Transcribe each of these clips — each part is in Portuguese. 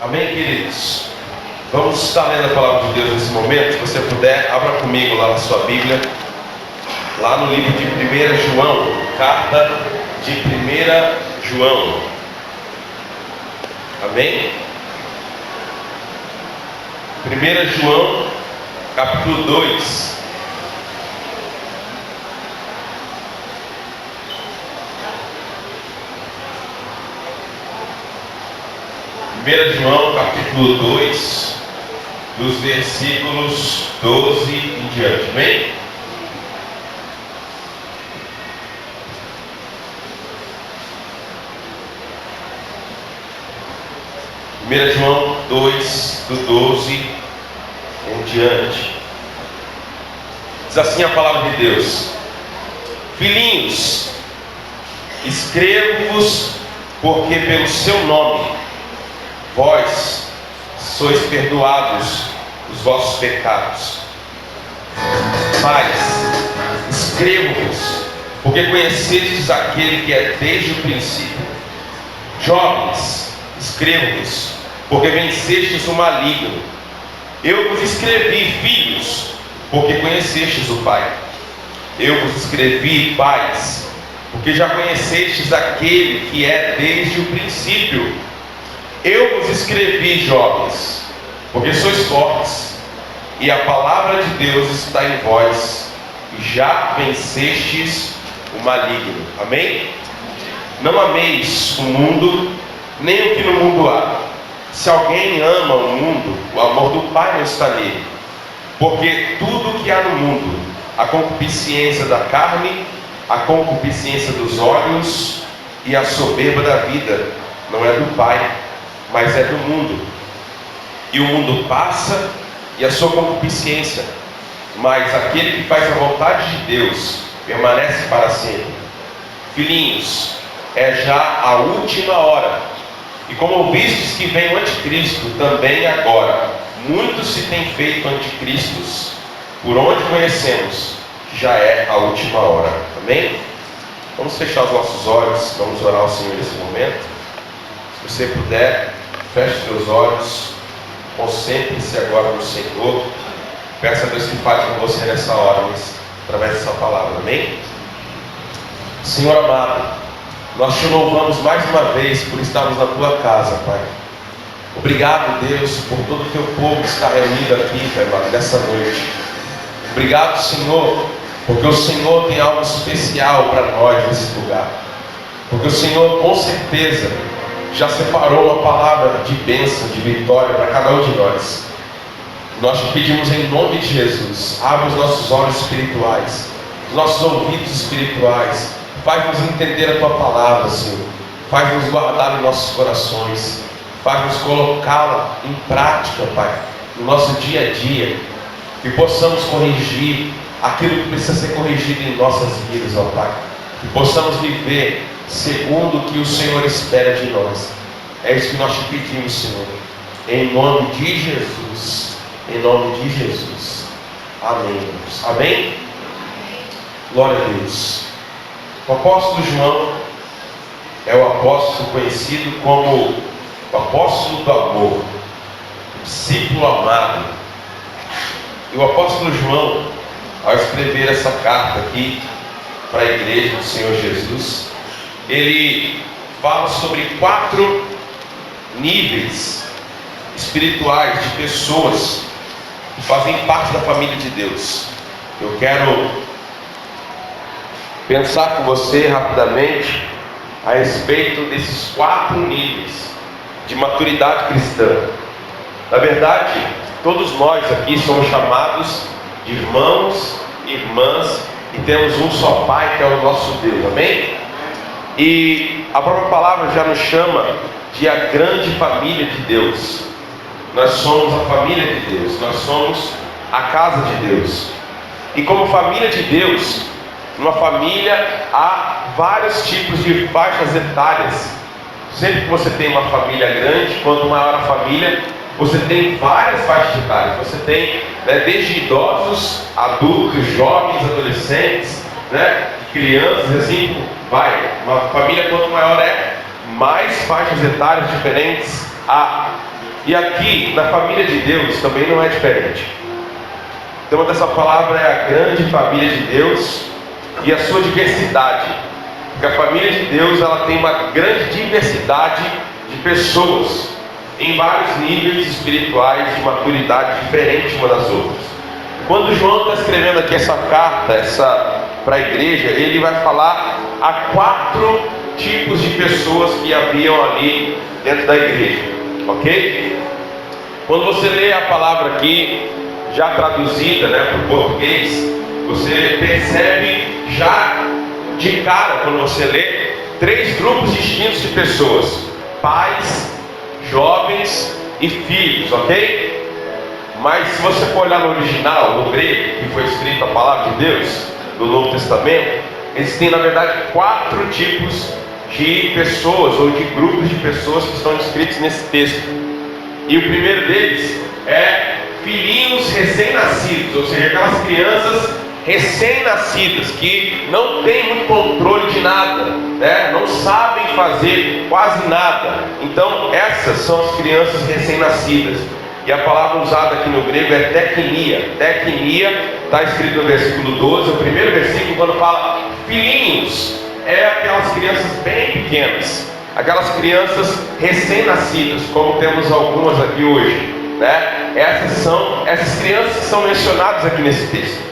Amém, queridos? Vamos estar lendo a palavra de Deus nesse momento. Se você puder, abra comigo lá na sua Bíblia, lá no livro de 1 João, carta de 1 João. Amém? 1 João, capítulo 2. João, capítulo 2, dos versículos 12 em diante. Amém? João 2, do 12 em diante. Diz assim a palavra de Deus: Filhinhos, escrevo-vos porque pelo seu nome vós sois perdoados os vossos pecados. Pais, escrevo-vos porque conhecestes aquele que é desde o princípio. Jovens, escrevo-vos porque vencestes o maligno. Eu vos escrevi, filhos, porque conhecestes o Pai. Eu vos escrevi, pais, porque já conhecestes aquele que é desde o princípio. Eu vos escrevi, jovens, porque sois fortes, e a palavra de Deus está em vós, e já vencestes o maligno. Amém? Não ameis o mundo, nem o que no mundo há. Se alguém ama o mundo, o amor do Pai não está nele. Porque tudo que há no mundo, a concupiscência da carne, a concupiscência dos olhos e a soberba da vida, não é do Pai, mas é do mundo. E o mundo passa e a sua concupiscência, mas aquele que faz a vontade de Deus permanece para sempre. Filhinhos, é já a última hora. E como ouvistes que vem o anticristo, também agora muitos se têm feito anticristos, por onde conhecemos que já é a última hora. Amém? Vamos fechar os nossos olhos, vamos orar ao Senhor nesse momento. Se você puder, feche seus olhos, concentre-se agora no Senhor. Peça a Deus que fale com você nessa hora, através dessa palavra. Amém? Senhor amado, nós te louvamos mais uma vez por estarmos na tua casa, Pai. Obrigado, Deus, por todo o teu povo que está reunido aqui, Pai, nessa noite. Obrigado, Senhor, porque o Senhor tem algo especial para nós nesse lugar. Porque o Senhor, com certeza, já separou uma palavra de bênção, de vitória para cada um de nós. Nós te pedimos em nome de Jesus, abre os nossos olhos espirituais, os nossos ouvidos espirituais, faz-nos entender a tua palavra, Senhor, faz-nos guardar em nossos corações, faz-nos colocá-la em prática, Pai, no nosso dia a dia, que possamos corrigir aquilo que precisa ser corrigido em nossas vidas, ó Pai, que possamos viver segundo o que o Senhor espera de nós. É isso que nós te pedimos, Senhor, em nome de Jesus, em nome de Jesus. Amém, Deus. Amém? Glória a Deus. O apóstolo João é o apóstolo conhecido como o apóstolo do amor, o discípulo amado. E o apóstolo João, ao escrever essa carta aqui para a igreja do Senhor Jesus, ele fala sobre 4 níveis espirituais de pessoas que fazem parte da família de Deus. Eu quero pensar com você rapidamente a respeito desses 4 níveis de maturidade cristã. Na verdade, todos nós aqui somos chamados de irmãos, irmãs, e temos um só Pai, que é o nosso Deus. Amém? E a própria palavra já nos chama de a grande família de Deus. Nós somos a família de Deus, nós somos a casa de Deus. E como família de Deus, numa família há vários tipos de faixas etárias. Sempre que você tem uma família grande, quanto maior a família, você tem várias faixas etárias. Você tem desde idosos, adultos, jovens, adolescentes, crianças, assim vai. Uma família quanto maior é, mais faixas etárias diferentes há. E aqui, na família de Deus, também não é diferente. O tema dessa palavra é a grande família de Deus e a sua diversidade. Porque a família de Deus, ela tem uma grande diversidade de pessoas em vários níveis espirituais de maturidade diferente uma das outras. Quando João está escrevendo aqui essa carta para a igreja, ele vai falar a 4 tipos de pessoas que haviam ali dentro da igreja, ok? Quando você lê a palavra aqui, já traduzida para o português, você percebe já de cara, quando você lê, 3 grupos distintos de pessoas: pais, jovens e filhos, ok? Mas se você for olhar no original, no grego, que foi escrito a palavra de Deus, do Novo Testamento, existem na verdade 4 tipos de pessoas, ou de grupos de pessoas que estão descritos nesse texto. E o primeiro deles é filhinhos recém-nascidos, ou seja, aquelas crianças recém-nascidas que não têm muito controle de nada, não sabem fazer quase nada. Então essas são as crianças recém-nascidas. E a palavra usada aqui no grego é teknia. Teknia está escrito no versículo 12, o primeiro versículo, quando fala filhinhos, é aquelas crianças bem pequenas, aquelas crianças recém-nascidas, como temos algumas aqui hoje, essas crianças que são mencionadas aqui nesse texto.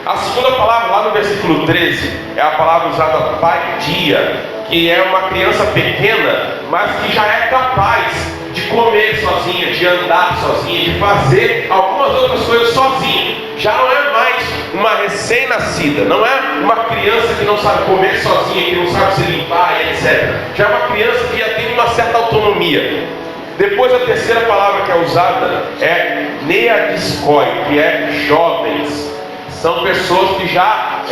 A segunda palavra, lá no versículo 13, é a palavra usada paidia, que é uma criança pequena, mas que já é capaz de comer sozinha, de andar sozinha, de fazer algumas outras coisas sozinha. Já não é mais uma recém-nascida, não é uma criança que não sabe comer sozinha, que não sabe se limpar e etc. Já é uma criança que já tem uma certa autonomia. Depois a terceira palavra que é usada é neadiskoi, que é jovens. São pessoas que já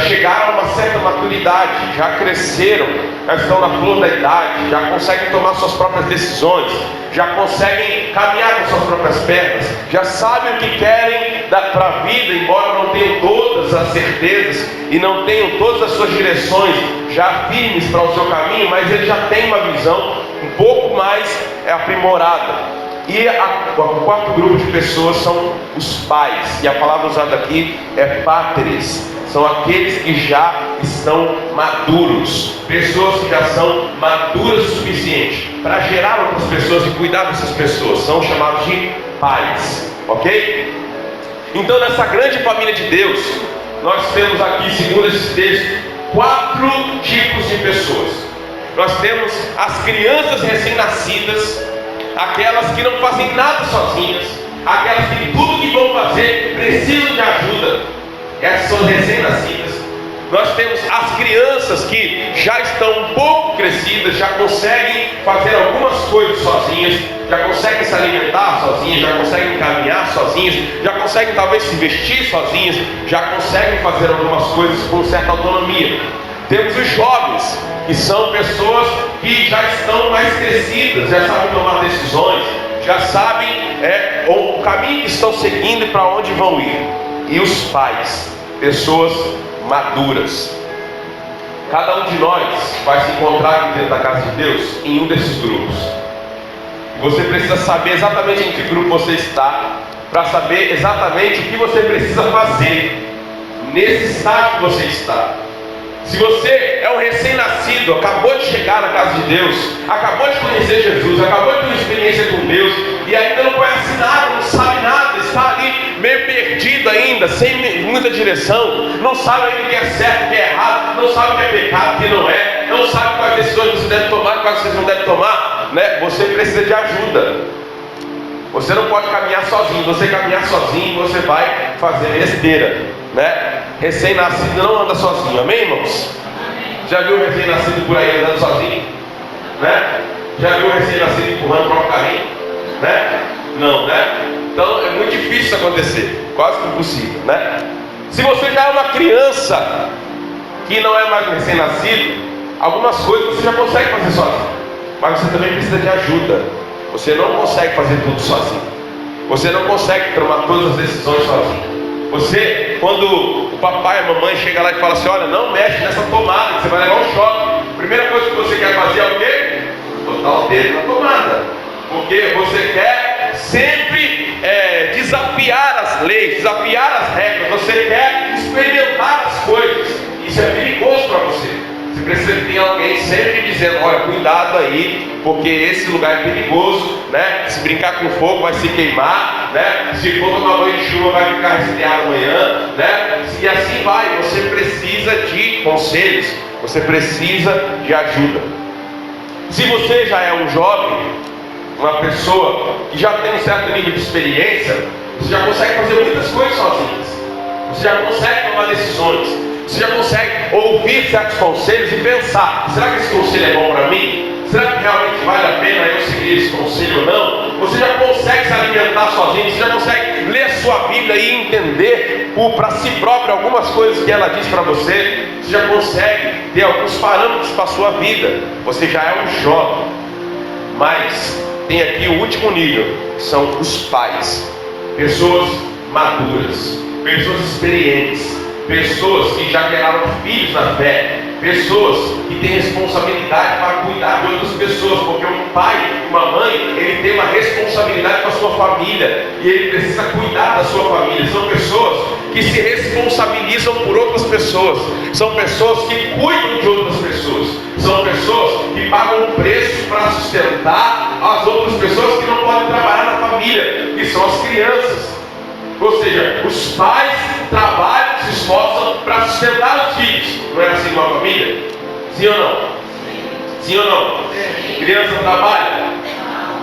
chegaram a uma certa maturidade, já cresceram, já estão na flor da idade, já conseguem tomar suas próprias decisões, já conseguem caminhar com suas próprias pernas, já sabem o que querem para a vida, embora não tenham todas as certezas e não tenham todas as suas direções já firmes para o seu caminho, mas eles já têm uma visão um pouco mais aprimorada. E o quarto grupo de pessoas são os pais, e a palavra usada aqui é páteres. São aqueles que já estão maduros, pessoas que já são maduras o suficiente para gerar outras pessoas e cuidar dessas pessoas, são chamados de pais, ok? Então nessa grande família de Deus, nós temos aqui, segundo esse texto, 4 tipos de pessoas. Nós temos as crianças recém-nascidas, aquelas que não fazem nada sozinhas, aquelas que tudo que vão fazer precisam de ajuda. Essas são recém-nascidas. Nós temos as crianças que já estão um pouco crescidas, já conseguem fazer algumas coisas sozinhas, já conseguem se alimentar sozinhas, já conseguem caminhar sozinhas, já conseguem talvez se vestir sozinhas, já conseguem fazer algumas coisas com certa autonomia. Temos os jovens, que são pessoas que já estão mais crescidas, já sabem tomar decisões, já sabem o caminho que estão seguindo e para onde vão ir. E os pais, pessoas maduras. Cada um de nós vai se encontrar aqui dentro da casa de Deus em um desses grupos. Você precisa saber exatamente em que grupo você está, para saber exatamente o que você precisa fazer nesse estágio que você está. Se você é um recém-nascido, acabou de chegar na casa de Deus, acabou de conhecer Jesus, acabou de ter uma experiência com Deus e ainda não conhece nada, não sabe nada, está ali meio perdido ainda, sem muita direção, não sabe ainda o que é certo, o que é errado, não sabe o que é pecado, o que não é, não sabe quais decisões você deve tomar, quais vocês não devem tomar, Você precisa de ajuda. Você não pode caminhar sozinho. Você caminhar sozinho, você vai fazer besteira, Recém-nascido não anda sozinho, amém, irmãos? Já viu o recém-nascido por aí andando sozinho? Já viu o recém-nascido empurrando o próprio carrinho? Não, Então é muito difícil isso acontecer, quase que impossível, Se você já é uma criança que não é mais recém-nascido, algumas coisas você já consegue fazer sozinho, mas você também precisa de ajuda. Você não consegue fazer tudo sozinho. Você não consegue tomar todas as decisões sozinho. Quando o papai e a mamãe chegam lá e falam assim: olha, não mexe nessa tomada, que você vai levar um choque. A primeira coisa que você quer fazer é o quê? Botar o dedo na tomada. Por Porque você quer sempre desafiar as leis, desafiar as regras, você quer experimentar as coisas. Isso é perigoso para você. Você precisa ter alguém sempre dizendo: olha, cuidado aí, porque esse lugar é perigoso, né? Se brincar com fogo vai se queimar, né? Se for tomar banho de chuva vai ficar resfriado amanhã, né? E assim vai. Você precisa de conselhos, você precisa de ajuda. Se você já é um jovem, uma pessoa que já tem um certo nível de experiência, você já consegue fazer muitas coisas sozinhos. Você já consegue tomar decisões. Você já consegue ouvir certos conselhos e pensar: será que esse conselho é bom para mim? Será que realmente vale a pena eu seguir esse conselho ou não? Você já consegue se alimentar sozinho. Você já consegue ler a sua Bíblia e entender para si próprio algumas coisas que ela diz para você. Você já consegue ter alguns parâmetros para a sua vida. Você já é um jovem. Mas tem aqui o último nível, que são os pais. Pessoas maduras, pessoas experientes, pessoas que já geraram filhos na fé, pessoas que têm responsabilidade para cuidar de outras pessoas, porque um pai, uma mãe, ele tem uma responsabilidade com a sua família, e ele precisa cuidar da sua família. São pessoas que se responsabilizam por outras pessoas, são pessoas que cuidam de outras pessoas, são pessoas que pagam um preço para sustentar as outras pessoas que não podem trabalhar na família, que são as crianças. Ou seja, os pais trabalham, se esforçam para sustentar os filhos. Não é assim uma família? Sim ou não? Sim ou não? Criança trabalha?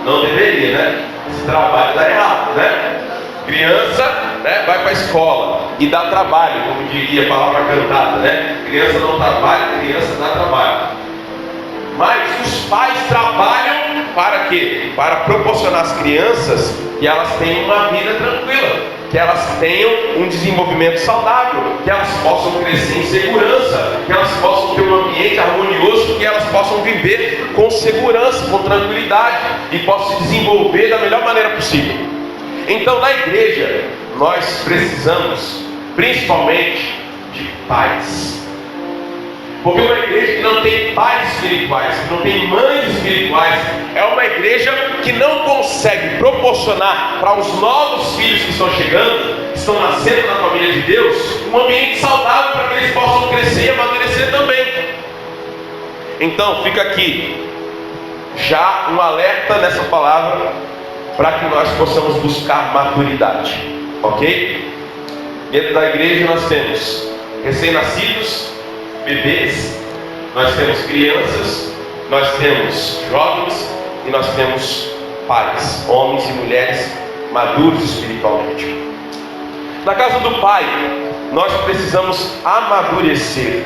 Não deveria, né? Se trabalha dá errado, né? Criança, né, vai para a escola e dá trabalho, como diria a palavra cantada, né? Criança não trabalha, criança dá trabalho. Mas os pais trabalham para quê? Para proporcionar às crianças que elas tenham uma vida tranquila, que elas tenham um desenvolvimento saudável, que elas possam crescer em segurança, que elas possam ter um ambiente harmonioso, que elas possam viver com segurança, com tranquilidade e possam se desenvolver da melhor maneira possível. Então, na igreja, nós precisamos principalmente de pais. Porque uma igreja que não tem pais espirituais, que não tem mães espirituais, é uma igreja que não consegue proporcionar para os novos filhos que estão chegando, que estão nascendo na família de Deus, um ambiente saudável para que eles possam crescer e amadurecer também. Então, fica aqui já um alerta nessa palavra para que nós possamos buscar maturidade, ok? Dentro da igreja nós temos recém-nascidos, bebês, nós temos crianças, nós temos jovens e nós temos pais, homens e mulheres maduros espiritualmente. Na casa do pai, nós precisamos amadurecer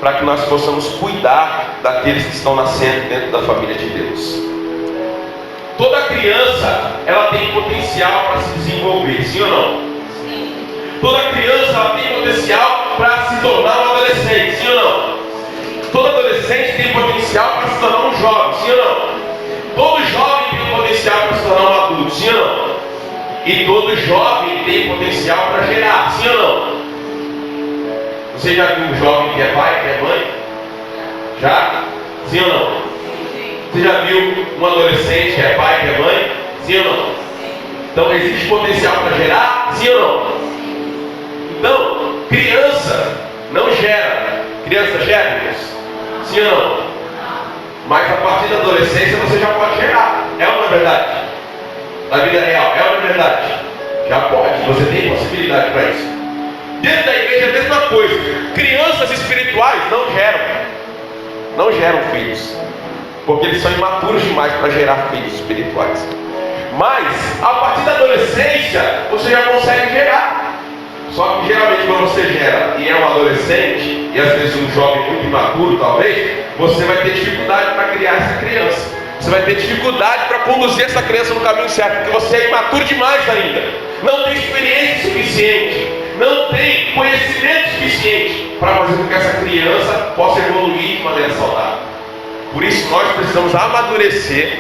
para que nós possamos cuidar daqueles que estão nascendo dentro da família de Deus. Toda criança, ela tem potencial para se desenvolver, sim ou não? Toda criança, ela tem potencial para se tornar um adolescente, sim ou não? Todo adolescente tem potencial para se tornar um jovem, sim ou não? Todo jovem tem potencial para se tornar um adulto, sim ou não? E todo jovem tem potencial para gerar, sim ou não? Você já viu um jovem que é pai, que é mãe? Já? Sim ou não? Você já viu um adolescente que é pai, que é mãe? Sim ou não? Então existe potencial para gerar? Sim ou não? Então, criança não gera. Criança gera, irmãos? Sim ou não? Mas a partir da adolescência você já pode gerar. É uma verdade? Na vida real, é uma verdade? Já pode, você tem possibilidade para isso. Dentro da igreja é a mesma coisa. Crianças espirituais não geram filhos, porque eles são imaturos demais para gerar filhos espirituais. Mas a partir da adolescência você já consegue gerar. Só que geralmente quando você gera e é um adolescente, e às vezes um jovem muito imaturo talvez, você vai ter dificuldade para criar essa criança. Você vai ter dificuldade para conduzir essa criança no caminho certo, porque você é imaturo demais ainda. Não tem experiência suficiente, não tem conhecimento suficiente para fazer com que essa criança possa evoluir de maneira saudável. Por isso nós precisamos amadurecer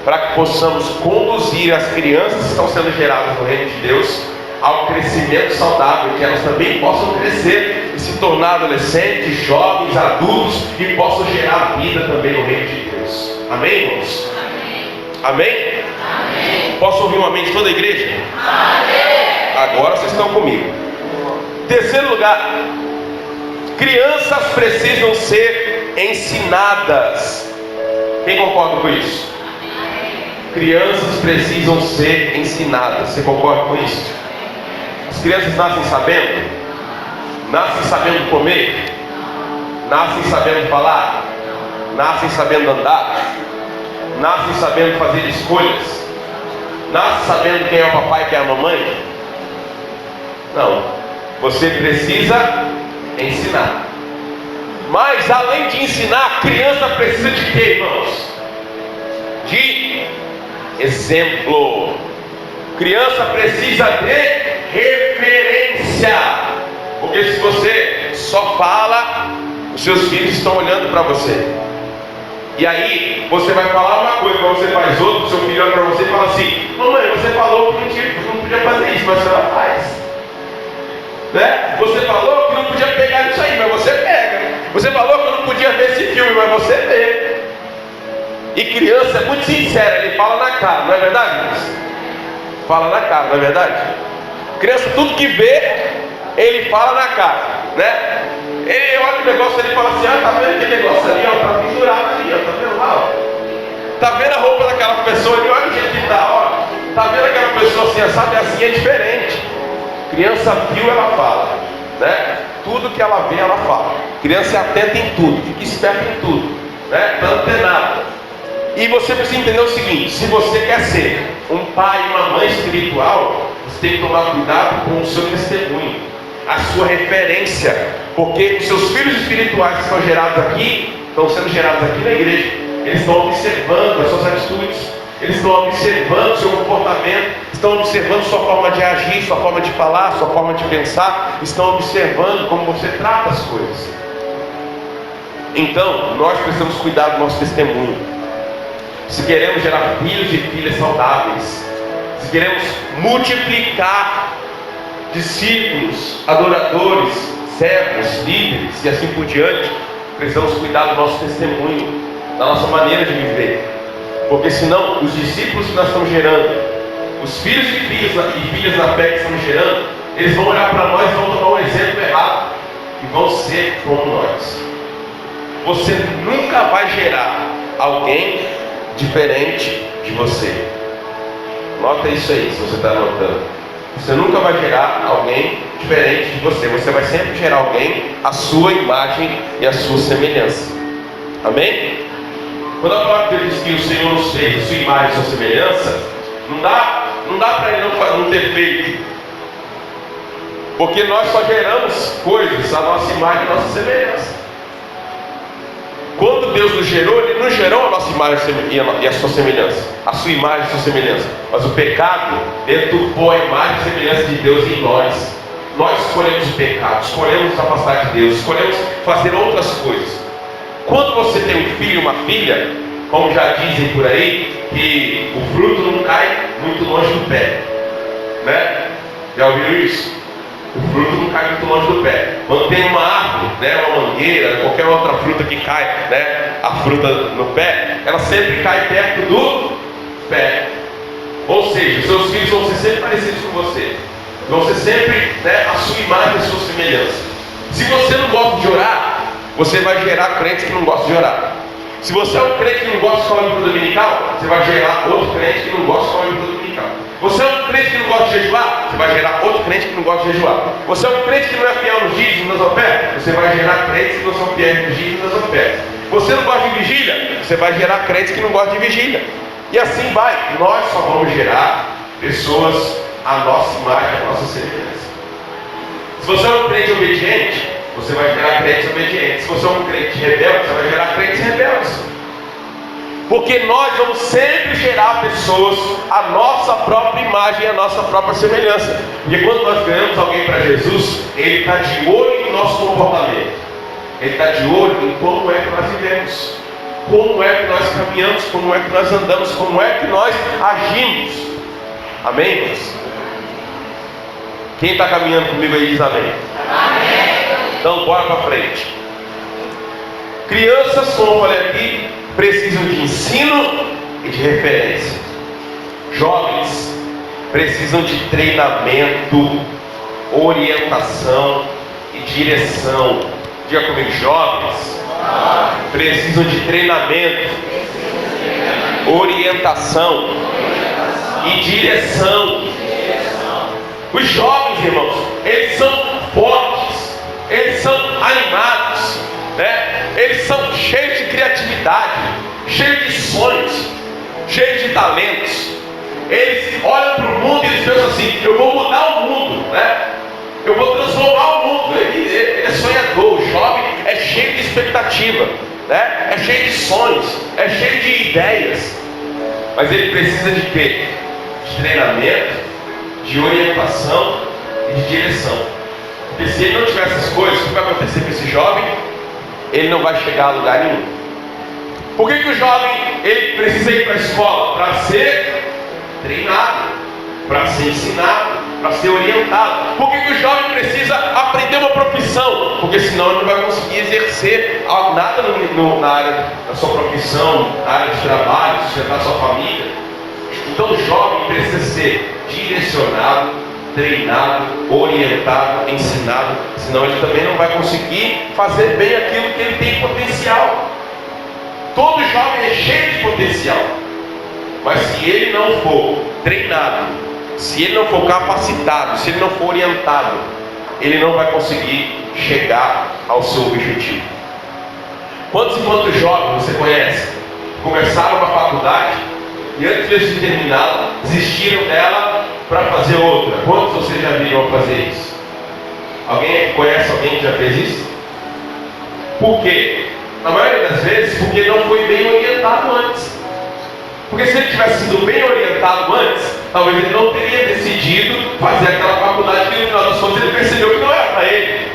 para que possamos conduzir as crianças que estão sendo geradas no reino de Deus ao crescimento saudável, que elas também possam crescer e se tornar adolescentes, jovens, adultos e possam gerar vida também no reino de Deus. Amém, irmãos? Amém. Amém? Amém. Posso ouvir um amém de toda a igreja? Amém. Agora vocês estão comigo. Terceiro lugar, crianças precisam ser ensinadas. Quem concorda com isso? Crianças precisam ser ensinadas. Você concorda com isso? As crianças nascem sabendo? Nascem sabendo comer? Nascem sabendo falar? Nascem sabendo andar? Nascem sabendo fazer escolhas? Nascem sabendo quem é o papai e quem é a mamãe? Não. Você precisa ensinar. Mas além de ensinar, a criança precisa de quê, irmãos? De exemplo. Criança precisa de referência. Porque se você só fala, os seus filhos estão olhando para você. E aí você vai falar uma coisa, quando você faz outra, o seu filho olha para você e fala assim: mamãe, você falou que não podia fazer isso, mas a senhora faz. Né? Você falou que não podia pegar isso aí, mas você pega. Você falou que eu não podia ver esse filme, mas você vê. E criança é muito sincera, ele fala na cara, não é verdade? Fala na cara, não é verdade? Criança, tudo que vê, ele fala na cara, né? Ele olha o negócio ali e fala assim: ah, tá vendo aquele negócio ali, ó, tá pendurado ali, ó, tá vendo lá, ó? Tá vendo a roupa daquela pessoa ali, olha o jeito que tá, ó. Tá vendo aquela pessoa assim, sabe, assim é diferente. Criança viu, ela fala, né? Tudo que ela vê, ela fala. Criança é atenta em tudo, fica esperta em tudo, né? Tá antenada. E você precisa entender o seguinte: se você quer ser um pai e uma mãe espiritual, você tem que tomar cuidado com o seu testemunho, a sua referência, porque os seus filhos espirituais que estão gerados aqui, estão sendo gerados aqui na igreja, eles estão observando as suas atitudes, eles estão observando o seu comportamento, estão observando sua forma de agir, sua forma de falar, sua forma de pensar, estão observando como você trata as coisas. Então, nós precisamos cuidar do nosso testemunho. Se queremos gerar filhos e filhas saudáveis, se queremos multiplicar discípulos, adoradores, servos, líderes e assim por diante, precisamos cuidar do nosso testemunho, da nossa maneira de viver. Porque senão, os discípulos que nós estamos gerando, os filhos e filhas na fé que estamos gerando, eles vão olhar para nós e vão tomar um exemplo errado e vão ser como nós. Você nunca vai gerar alguém diferente de você. Nota isso aí, se você está anotando. Você nunca vai gerar alguém diferente de você. Você vai sempre gerar alguém à sua imagem e à sua semelhança. Amém? Quando a palavra de Deus diz que o Senhor nos fez a sua imagem e a sua semelhança, não dá para ele não ter feito. Porque nós só geramos coisas à nossa imagem e à nossa semelhança. Quando Deus nos gerou, Ele não gerou a nossa imagem e a sua semelhança, a sua imagem e a sua semelhança. Mas o pecado deturpou a imagem e a semelhança de Deus em nós. Nós escolhemos o pecado, escolhemos nos afastar de Deus, escolhemos fazer outras coisas. Quando você tem um filho e uma filha, como já dizem por aí, que o fruto não cai muito longe do pé, né? Já ouviram isso? O fruto não cai muito longe do pé. Quando tem uma árvore, né, uma mangueira, qualquer outra fruta que cai, né, a fruta no pé, ela sempre cai perto do pé. Ou seja, seus filhos vão ser sempre parecidos com você, vão ser sempre, né, a sua imagem e a sua semelhança. Se você não gosta de orar, você vai gerar crentes que não gostam de orar. Se você é um crente que não gosta de escola bíblica dominical, você vai gerar outro crente que não gosta de escola bíblica dominical. Você é um crente que não gosta de jejuar, você vai gerar outro crente que não gosta de jejuar. Você é um crente que não é fiel nos dízimos, nas ofertas, você vai gerar crentes que não são fiéis nos dízimos, nas ofertas. Você não gosta de vigília, você vai gerar crentes que não gostam de vigília. E assim vai. Nós só vamos gerar pessoas à nossa imagem, à nossa semelhança. Se você é um crente obediente, você vai gerar crentes obedientes. Se você é um crente rebelde, você vai gerar crentes rebeldes. Porque nós vamos sempre gerar pessoas à nossa própria imagem e à nossa própria semelhança. Porque quando nós ganhamos alguém para Jesus, Ele está de olho no nosso comportamento. Ele está de olho em como é que nós vivemos, como é que nós caminhamos, como é que nós andamos, como é que nós agimos. Amém, irmãos? Quem está caminhando comigo aí diz amém. Amém. Então bora para frente. Crianças, como eu falei aqui, precisam de ensino e de referência. Jovens precisam de treinamento, orientação e direção. Diga comigo, jovens precisam de treinamento, orientação e direção. Os jovens, irmãos, eles são fortes, eles são animados, né? Eles são cheios de criatividade, cheios de sonhos, cheios de talentos. Eles olham para o mundo e eles pensam assim: eu vou mudar o mundo, né? Eu vou transformar o mundo. Ele é sonhador. O jovem é cheio de expectativa, né? É cheio de sonhos, é cheio de ideias. Mas ele precisa de quê? De treinamento, de orientação e de direção. Porque se ele não tiver essas coisas, o que vai acontecer com esse jovem? Ele não vai chegar a lugar nenhum. Por que o jovem ele precisa ir para a escola? Para ser treinado, para ser ensinado, para ser orientado. Por que o jovem precisa aprender uma profissão? Porque senão ele não vai conseguir exercer nada na área da sua profissão, na área de trabalho, sustentar sua família. Então o jovem precisa ser direcionado, treinado, orientado, ensinado, senão ele também não vai conseguir fazer bem aquilo que ele tem potencial. Todo jovem é cheio de potencial, mas se ele não for treinado, se ele não for capacitado, se ele não for orientado, ele não vai conseguir chegar ao seu objetivo. Quantos e quantos jovens você conhece? Começaram uma faculdade e antes de terminá-la, desistiram dela para fazer outra. Quantos vocês já viram fazer isso? Alguém conhece alguém que já fez isso? Por quê? Na maioria das vezes, porque não foi bem orientado antes. Porque se ele tivesse sido bem orientado antes, talvez ele não teria decidido fazer aquela faculdade que no final das contas ele percebeu que não era para ele,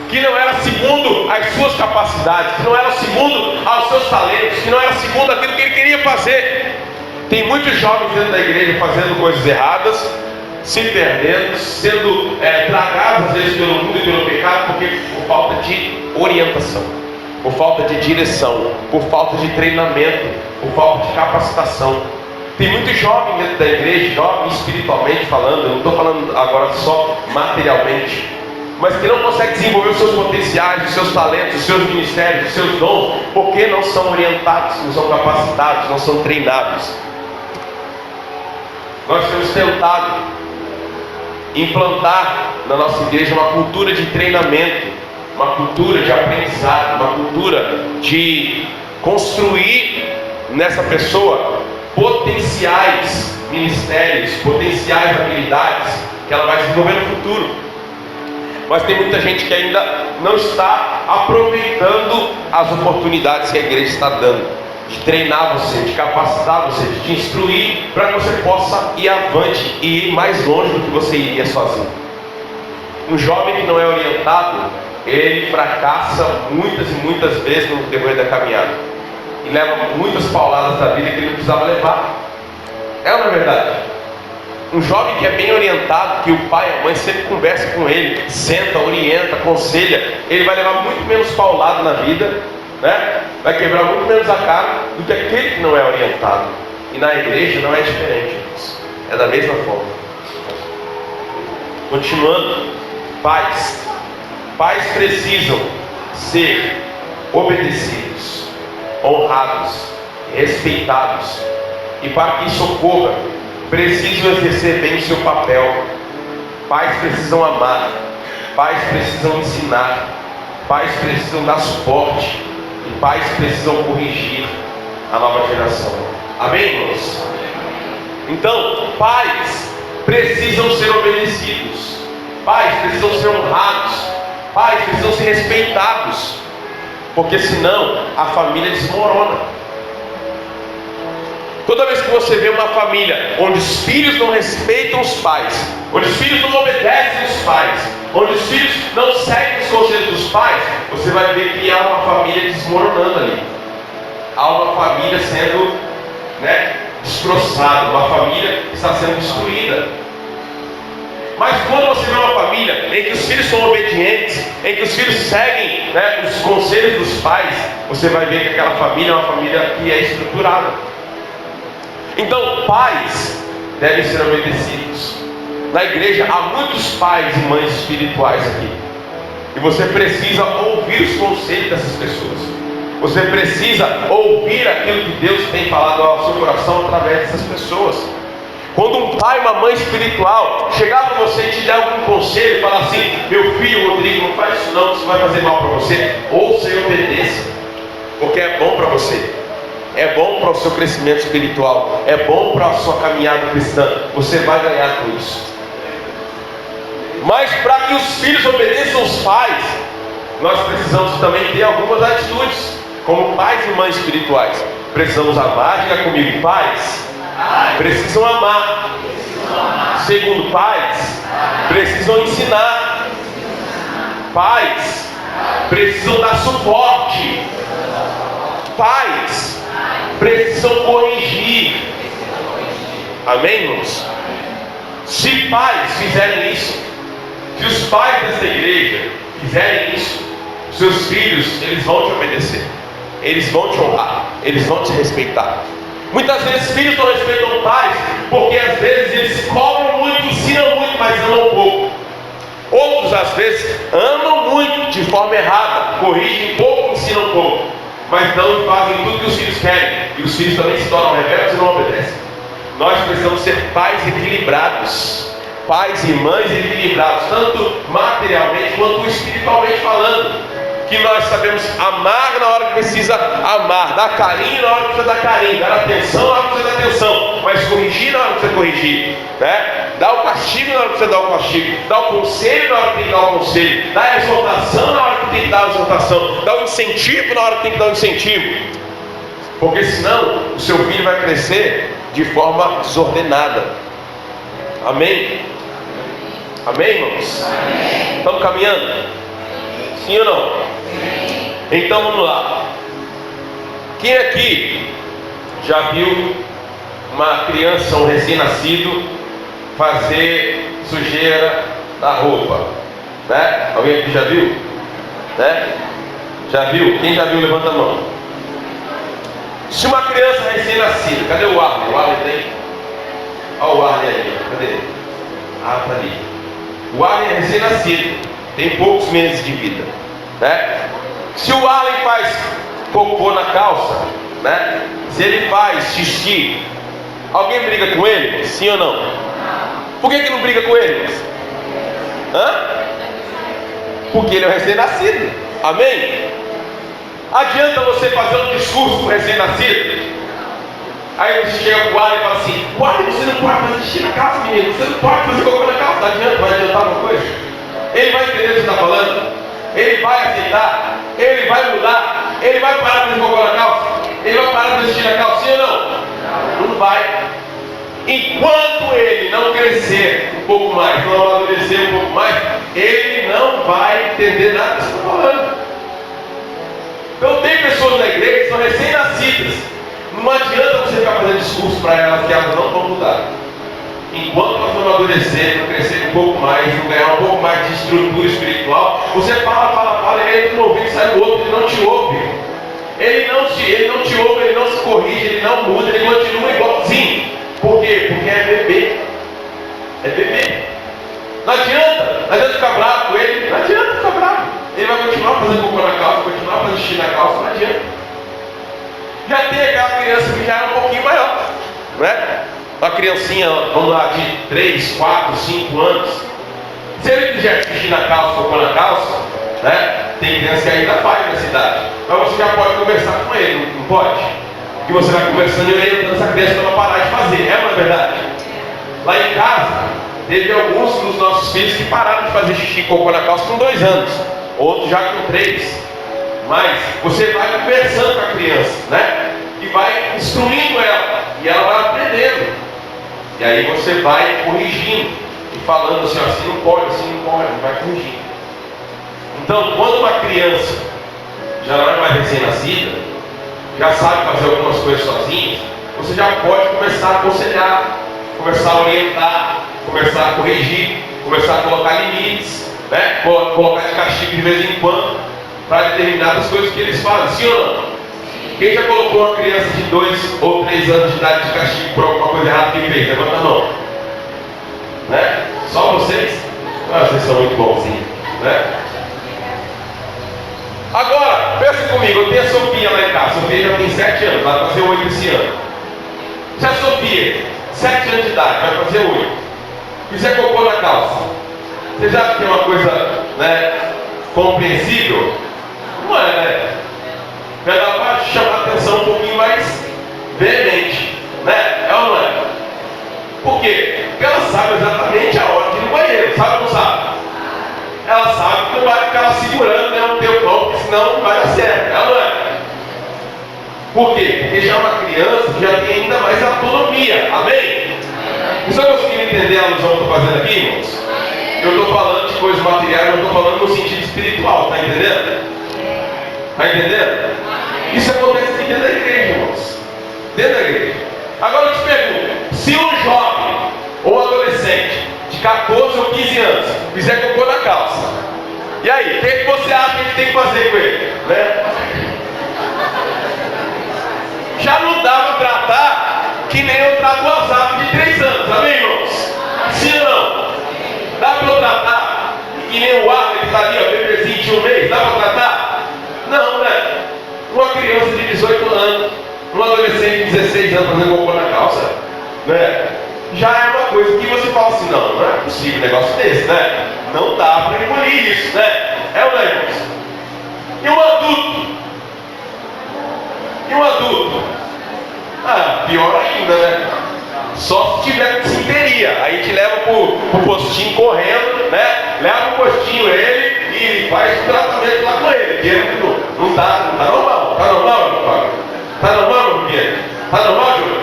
que não era segundo as suas capacidades, que não era segundo aos seus talentos, que não era segundo aquilo que ele queria fazer. Tem muitos jovens dentro da igreja fazendo coisas erradas, se perdendo, sendo tragados às vezes pelo mundo e pelo pecado, porque por falta de orientação, por falta de direção, por falta de treinamento, por falta de capacitação. Tem muito jovem dentro da igreja, jovem espiritualmente falando, eu não estou falando agora só materialmente, mas que não consegue desenvolver os seus potenciais, os seus talentos, os seus ministérios, os seus dons, porque não são orientados, não são capacitados, não são treinados. Nós temos tentado implantar na nossa igreja uma cultura de treinamento, uma cultura de aprendizado, uma cultura de construir nessa pessoa potenciais ministérios, potenciais habilidades que ela vai desenvolver no futuro. Mas tem muita gente que ainda não está aproveitando as oportunidades que a igreja está dando, de treinar você, de capacitar você, de te instruir para que você possa ir avante e ir mais longe do que você iria sozinho. Um jovem que não é orientado, ele fracassa muitas e muitas vezes no decorrer da caminhada e leva muitas pauladas da vida que ele não precisava levar. É ou não é verdade? Um jovem que é bem orientado, que o pai e a mãe sempre conversam com ele, senta, orienta, aconselha, ele vai levar muito menos paulado na vida, né? Vai quebrar muito menos a cara do que aquele que não é orientado. E na igreja não é diferente, é da mesma forma. Continuando, pais precisam ser obedecidos, honrados, respeitados, e para que isso ocorra, precisam exercer bem o seu papel. Pais precisam amar, pais precisam ensinar, pais precisam dar suporte, e pais precisam corrigir a nova geração. Amém, irmãos? Então, pais precisam ser obedecidos, pais precisam ser honrados, pais precisam ser respeitados, porque senão a família desmorona. Toda vez que você vê uma família onde os filhos não respeitam os pais, onde os filhos não obedecem os pais, onde os filhos não seguem os conselhos dos pais, você vai ver que há uma família desmoronando ali. Há uma família sendo destroçada, uma família que está sendo destruída. Mas quando você vê uma família em que os filhos são obedientes, em que os filhos seguem os conselhos dos pais, você vai ver que aquela família é uma família que é estruturada. Então, pais devem ser obedecidos. Na igreja há muitos pais e mães espirituais aqui. E você precisa ouvir os conselhos dessas pessoas. Você precisa ouvir aquilo que Deus tem falado ao seu coração através dessas pessoas. Quando um pai e uma mãe espiritual chegar para você e te dar algum conselho e falar assim: meu filho Rodrigo, não faz isso não, isso vai fazer mal para você, ouça e obedeça, porque é bom para você, é bom para o seu crescimento espiritual, é bom para a sua caminhada cristã, você vai ganhar com isso. Mas para que os filhos obedeçam os pais, nós precisamos também ter algumas atitudes, como pais e mães espirituais. Precisamos amar, diga comigo, pais precisam amar. Segundo, pais precisam ensinar. Pais precisam dar suporte. Pais precisam corrigir. Amém, irmãos? Se pais fizerem isso, se os pais dessa igreja fizerem isso, seus filhos, eles vão te obedecer, eles vão te honrar, eles vão te respeitar. Muitas vezes filhos não respeitam pais, porque às vezes eles cobram muito, ensinam muito, mas amam pouco. Outros às vezes amam muito de forma errada, corrigem pouco, ensinam pouco, mas não fazem tudo que os filhos querem, e os filhos também se tornam rebeldes e não obedecem. Nós precisamos ser pais equilibrados, pais e mães equilibrados, tanto materialmente quanto espiritualmente falando. Que nós sabemos amar na hora que precisa amar, dar carinho na hora que precisa dar carinho, dar atenção na hora que precisa dar atenção, mas corrigir na hora que precisa corrigir, né? Dar o castigo na hora que precisa dar o castigo, dar o conselho na hora que tem que dar o conselho, dar a exortação na hora que tem que dar a exortação, dar o incentivo na hora que tem que dar o incentivo, porque senão o seu filho vai crescer de forma desordenada. Amém? Amém, irmãos? Amém. Estamos caminhando? Sim ou não? Sim. Então vamos lá. Quem aqui já viu uma criança, um recém-nascido, fazer sujeira na roupa? Né? Alguém aqui já viu? Né? Já viu? Quem já viu, levanta a mão. Se uma criança recém-nascida, cadê o Arlen? O Arlen tem? Olha o Arlen ali, cadê ele? Ah, tá ali. O Arlen é recém-nascido, tem poucos meses de vida, né? Se o Arlen faz cocô na calça, né? Se ele faz xixi, alguém briga com ele? Sim ou não? Por que não briga com ele? Hã? Porque ele é um recém-nascido. Amém? Adianta você fazer um discurso para o recém-nascido? Aí você chega pro Arlen e fala assim: Arlen, você não pode fazer xixi na calça, menino, você não pode fazer cocô na calça. Não adianta, vai adiantar alguma coisa? Ele vai entender o que você está falando? Ele vai aceitar? Ele vai mudar? Ele vai parar de fazer cocô na calça? Ele vai parar de vestir na calça, sim ou não? Não vai. Enquanto ele não crescer um pouco mais, não amadurecer um pouco mais, ele não vai entender nada que você está falando. Então tem pessoas na igreja que são recém-nascidas. Não adianta você ficar fazendo discurso para elas que elas não vão mudar. Enquanto elas não amadurecerem, não crescerem um pouco mais, não ganhar um pouco mais de estrutura espiritual, você fala, ele entra no ouvido e sai do outro, ele não te ouve. Ele não te ouve, ele não se corrige, ele não muda, ele continua igualzinho. Por quê? Porque é bebê. É bebê. Não adianta ficar bravo com ele, não adianta ficar bravo. Ele vai continuar fazendo cocô na calça, continuar fazendo xixi na calça, não adianta. Já tem aquela criança que já é um pouquinho maior, né? Uma criancinha, vamos lá, de 3, 4, 5 anos. Se ele quiser xixi na calça, cocô na calça, né? Tem criança que ainda faz na cidade. Mas você já pode conversar com ele, não pode? Que você vai conversando e orientando essa criança para ela parar de fazer. É uma verdade? Lá em casa, teve alguns dos nossos filhos que pararam de fazer xixi e cocô na calça com 2 anos. Outros já com 3. Mas você vai conversando com a criança, né? E vai instruindo ela. E ela vai aprendendo. E aí você vai corrigindo. E falando assim, assim não pode, vai corrigindo. Então, quando uma criança já não é mais recém-nascida, já sabe fazer algumas coisas sozinha, você já pode começar a aconselhar, começar a orientar, começar a corrigir, começar a colocar limites, né? Colocar de castigo de vez em quando, para determinadas coisas que eles fazem, sim ou não? Quem já colocou uma criança de 2 ou 3 anos de idade de castigo por alguma coisa errada que fez? Levanta a mão. Né? Só vocês? Ah, vocês são muito bonzinhos, né? Agora, pensa comigo, eu tenho a Sofia lá em casa. A Sofia já tem 7 anos, vai fazer 8 esse ano. Se a Sofia, 7 anos de idade, vai fazer 8, fizer cocô na calça, você já tem uma coisa, né, compreensível? Não é, né? Ela vai chamar a atenção um pouquinho mais veemente, né? É ou não é? Por quê? Porque ela sabe exatamente a hora de ir no banheiro, sabe ou não sabe? Ela sabe que não vai ficar lá segurando, né, no teu pão, porque senão não vai dar certo, é ou não é? Por quê? Porque já é uma criança que já tem ainda mais autonomia, amém? Vocês estão conseguindo entender a alusão que eu estou fazendo aqui, irmãos? Eu estou falando de coisas materiais, eu estou falando no sentido espiritual, está entendendo? Está entendendo? Isso acontece aqui dentro da igreja, irmãos. Dentro da igreja. Agora eu te pergunto, se um jovem ou um adolescente de 14 ou 15 anos fizer cocô na calça, e aí, o que você acha que a gente tem que fazer com ele? Né? Já não dá para tratar que nem eu trato o WhatsApp de 3 anos, amém, irmãos? Sim ou não? Dá para eu tratar que nem o Arthur que está ali, ó, bebezinho de 1 mês, dá para tratar? Não, né? Uma criança de 18 anos, um adolescente de 16 anos fazendo cocô na calça, né? Já é uma coisa que você fala assim, não é possível um negócio desse, né? Não dá para engolir isso, né? É o negócio. E um adulto? E um adulto? Ah, pior ainda, né? Só se tiver desinteria. Aí te leva pro postinho correndo, né? Leva pro postinho ele e faz o tratamento lá com ele. Porque não tá normal. Tá normal, meu pai? Tá normal, meu filho? Tá normal, Júlio?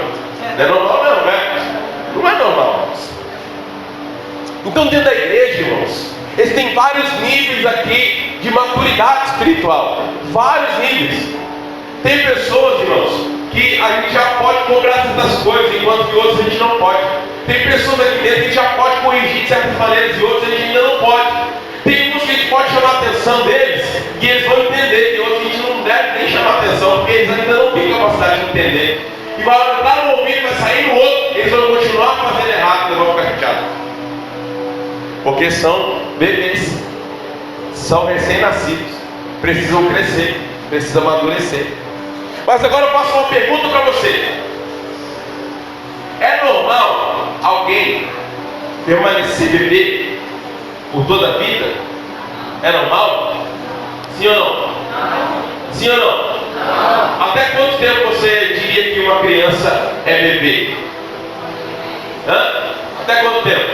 Não é normal não, né? Não é normal. Então dentro da igreja, irmãos, existem vários níveis aqui de maturidade espiritual. Vários níveis. Tem pessoas, irmãos, que a gente já pode cobrar certas coisas, enquanto que outros a gente não pode. Tem pessoas aqui dentro que a gente já pode corrigir de certas maneiras e outros a gente ainda não pode. Tem uns que a gente pode chamar a atenção deles e eles vão entender, e outros a gente não deve nem chamar a atenção, porque eles ainda não têm capacidade de entender. E vai entrar no ouvido, vai sair no outro, eles vão continuar fazendo errado e vão ficar chateados. Porque são bebês, são recém-nascidos, precisam crescer, precisam amadurecer. Mas agora eu faço uma pergunta para você. É normal alguém permanecer bebê por toda a vida? É normal? Sim ou não? Sim ou não? Até quanto tempo você diria que uma criança é bebê? Hã? Até quanto tempo?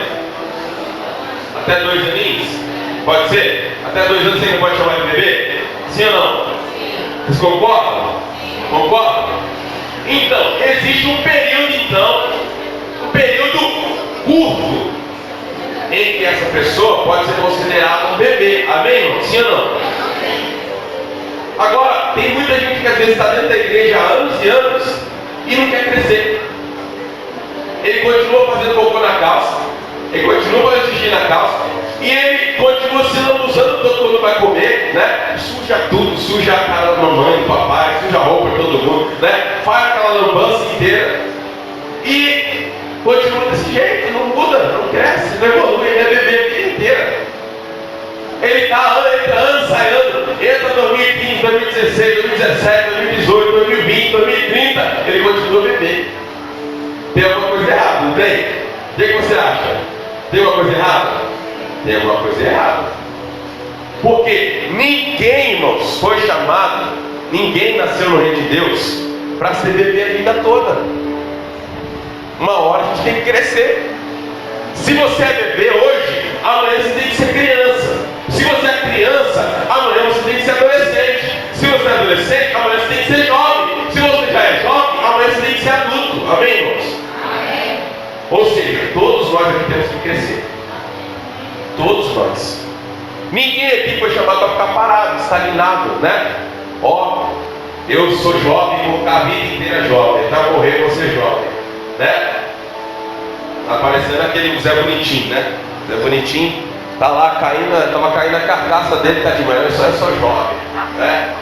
Até 2 aninhos? Pode ser? Até 2 anos você não pode chamar de bebê? Sim ou não? Vocês concordam? Concordam? Então, existe um período curto em que essa pessoa pode ser considerada um bebê. Amém, irmão? Sim ou não? Agora, tem muita gente que às vezes está dentro da igreja há anos e anos e não quer crescer. Ele continua fazendo cocô na calça, ele continua fazendo xixi na calça, e ele continua se lambuzando todo quando vai comer, né? Suja tudo, suja a cara da mamãe, do papai, suja a roupa de todo mundo, né? Faz aquela lambança inteira e continua desse jeito, não muda, não cresce, não evolui, ele é bebê a vida inteira. Ele está entra ano, sai ano, entra 2015, 2016, 2017, 2018, 2020, 2030, ele continua bebê. Tem alguma coisa errada, não tem? O que você acha? Tem alguma coisa errada? Tem alguma coisa errada. Porque ninguém, irmãos, foi chamado, ninguém nasceu no reino de Deus para ser bebê a vida toda. Uma hora a gente tem que crescer. Se você é bebê hoje, amanhã você tem que ser criança. Se você é criança, amanhã você tem que ser adolescente. Se você é adolescente, amanhã você tem que ser jovem. Se você já é jovem, amanhã você tem que ser adulto. Amém, irmãos? Amém. Ou seja, todos nós aqui temos que crescer. Todos nós. Ninguém aqui foi chamado para ficar parado, estagnado, né? Ó, eu sou jovem, vou ficar a vida inteira jovem. Até morrer, vou ser jovem, né? Tá parecendo aquele Zé Bonitinho, né? Zé Bonitinho tá lá caindo, tava caindo a carcaça dele, tá de manhã, eu sou jovem, né?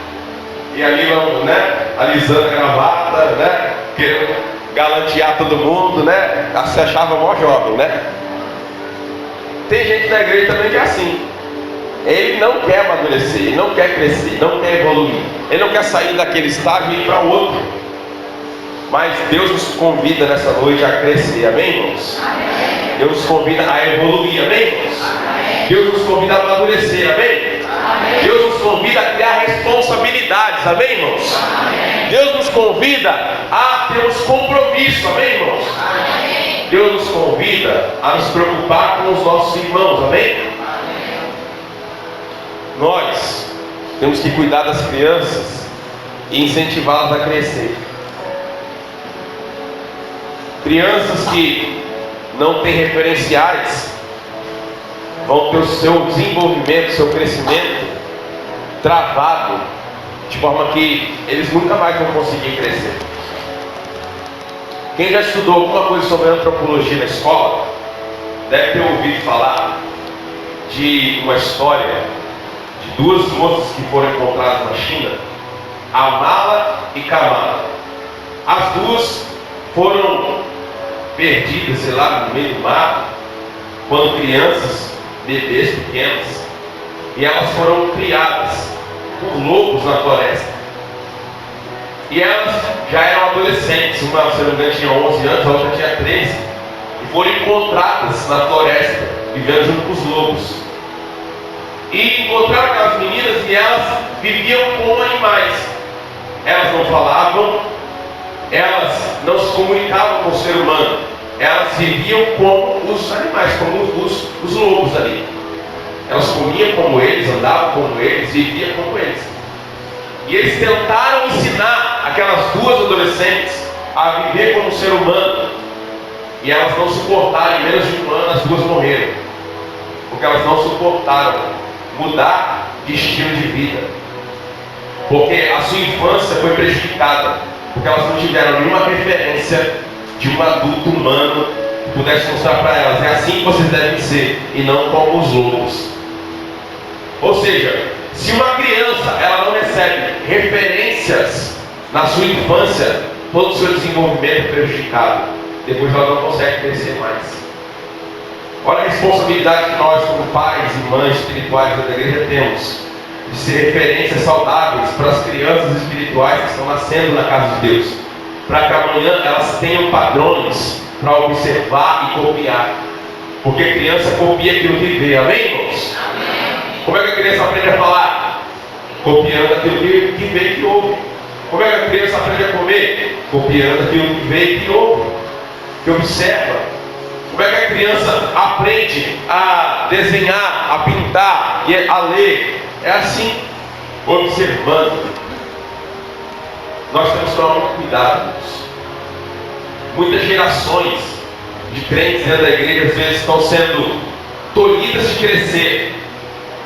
E ali, né? alisando a gravata, né? Querendo galantear todo mundo, né? Se achava mó jovem, né? Tem gente na igreja também que é assim. Ele não quer amadurecer, ele não quer crescer, não quer evoluir. Ele não quer sair daquele estágio e ir para outro. Mas Deus nos convida nessa noite a crescer, amém, irmãos? Amém. Deus nos convida a evoluir, amém, irmãos? Amém. Deus nos convida a amadurecer, amém? Amém. Deus nos convida a criar responsabilidades, amém, irmãos? Amém. Deus nos convida a termos compromisso, amém, irmãos? Amém. Deus nos convida a nos preocupar com os nossos irmãos, amém? Amém. Nós temos que cuidar das crianças e incentivá-las a crescer. Crianças que não têm referenciais vão ter o seu desenvolvimento, seu crescimento travado, de forma que eles nunca mais vão conseguir crescer. Quem já estudou alguma coisa sobre antropologia na escola deve ter ouvido falar de uma história de duas moças que foram encontradas na China, Amala e Kamala. As duas foram perdidas, sei lá, no meio do mato, quando crianças, bebês pequenos, e elas foram criadas por lobos na floresta. E elas já eram adolescentes, uma, se não me engano, tinha 11 anos, a outra tinha 13, e foram encontradas na floresta, vivendo junto com os lobos. E encontraram aquelas meninas e elas viviam como animais. Elas não falavam, elas não se comunicavam com o ser humano, elas viviam como os animais, como os lobos ali. Elas comiam como eles, andavam como eles, viviam como eles. E eles tentaram ensinar aquelas duas adolescentes a viver como ser humano, e elas não suportaram. Em menos de um ano as duas morreram, porque elas não suportaram mudar de estilo de vida, porque a sua infância foi prejudicada, porque elas não tiveram nenhuma referência de um adulto humano que pudesse mostrar para elas: é assim que vocês devem ser, e não como os lobos. Ou seja, se uma criança ela não recebe referências na sua infância, todo o seu desenvolvimento é prejudicado. Depois ela não consegue crescer mais. Olha a responsabilidade que nós, como pais e mães espirituais da igreja, temos de ser referências saudáveis para as crianças espirituais que estão nascendo na casa de Deus, para que amanhã elas tenham padrões para observar e copiar, porque a criança copia aquilo que vê, amém, irmãos? Amém. Como é que a criança aprende a falar? Copiando aquilo que vê e que ouve. Como é que a criança aprende a comer? Copiando aquilo que vê e que ouve, que observa. Como é que a criança aprende a desenhar, a pintar e a ler? É assim, observando. Nós temos que tomar muito cuidado. Muitas gerações de crentes dentro da igreja às vezes estão sendo tolhidas de crescer,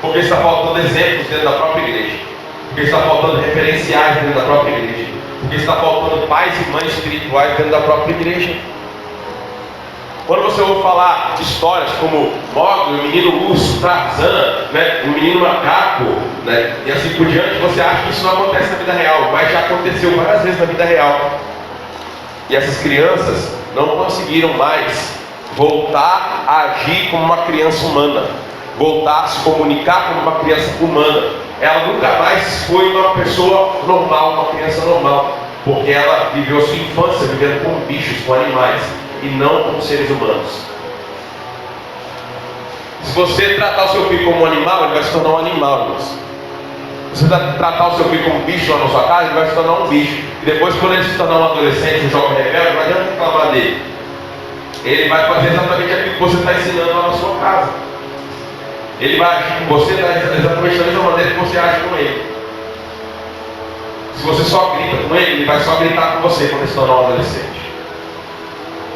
porque está faltando exemplos dentro da própria igreja, porque está faltando referenciais dentro da própria igreja, porque está faltando pais e mães espirituais dentro da própria igreja. Quando você ouve falar de histórias como Mowgli, o menino urso, Tarzan, né, o menino macaco, né, e assim por diante, você acha que isso não acontece na vida real, mas já aconteceu várias vezes na vida real. E essas crianças não conseguiram mais voltar a agir como uma criança humana, voltar a se comunicar como uma criança humana. Ela nunca mais foi uma pessoa normal, uma criança normal, porque ela viveu a sua infância vivendo com bichos, com animais, e não com seres humanos. Se você tratar o seu filho como um animal, ele vai se tornar um animal, irmãos. Se você tratar o seu filho como um bicho lá na sua casa, ele vai se tornar um bicho. E depois, quando ele se tornar um adolescente, um jovem rebelde, não adianta reclamar dele. Ele vai fazer exatamente aquilo que você está ensinando lá na sua casa. Ele vai agir com você exatamente da mesma maneira que você age com ele. Se você só grita com ele, ele vai só gritar com você quando ele se tornar um adolescente.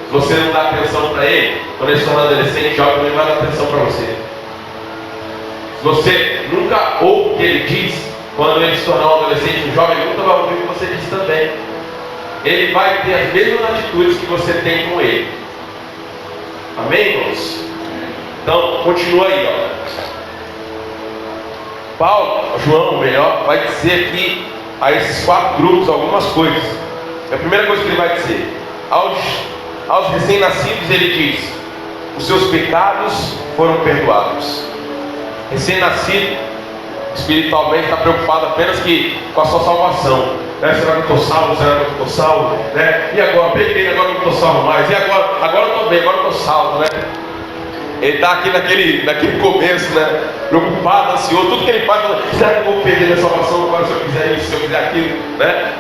Se você não dá atenção para ele, quando ele se tornar adolescente, jovem, ele vai dar atenção para você. Se você nunca ouve o que ele diz, quando ele se tornar um adolescente, um jovem, nunca vai ouvir o que você diz também. Ele vai ter as mesmas atitudes que você tem com ele. Amém, irmãos? Então, continua aí, ó. João, melhor, vai dizer aqui a esses 4 grupos algumas coisas. A primeira coisa que ele vai dizer: aos recém-nascidos ele diz: os seus pecados foram perdoados. Recém-nascido espiritualmente está preocupado apenas com a sua salvação, né? Será que eu estou salvo? Será que eu estou salvo? Né? E agora? Peguei, agora eu não estou salvo mais. E agora? Agora eu estou bem, agora eu estou salvo, né? Ele está aqui naquele começo, né? Preocupado, ansioso, tudo que ele faz, será que eu vou perder a salvação agora se eu fizer isso, se eu fizer aquilo, né?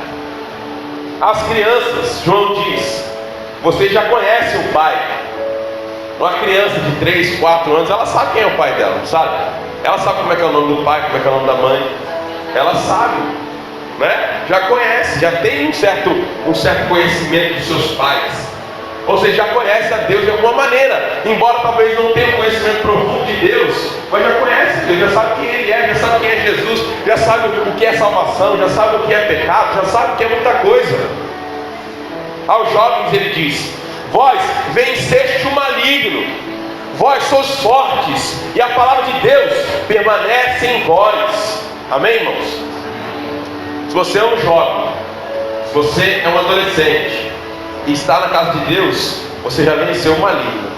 As crianças, João diz: vocês já conhecem o Pai. Uma criança de 3, 4 anos, ela sabe quem é o pai dela, não sabe? Ela sabe como é que é o nome do pai, como é que é o nome da mãe. Ela sabe, né? Já conhece, já tem um certo conhecimento dos seus pais. Ou seja, já conhece a Deus de alguma maneira. Embora talvez não tenha um conhecimento profundo de Deus, mas já conhece Deus, já sabe quem Ele é, já sabe quem é Jesus, já sabe o que é salvação, já sabe o que é pecado, já sabe o que é muita coisa. Aos jovens ele diz: vós venceste o maligno, vós sois fortes, e a palavra de Deus permanece em vós. Amém, irmãos? Se você é um jovem, se você é um adolescente e está na casa de Deus, você já venceu o maligno,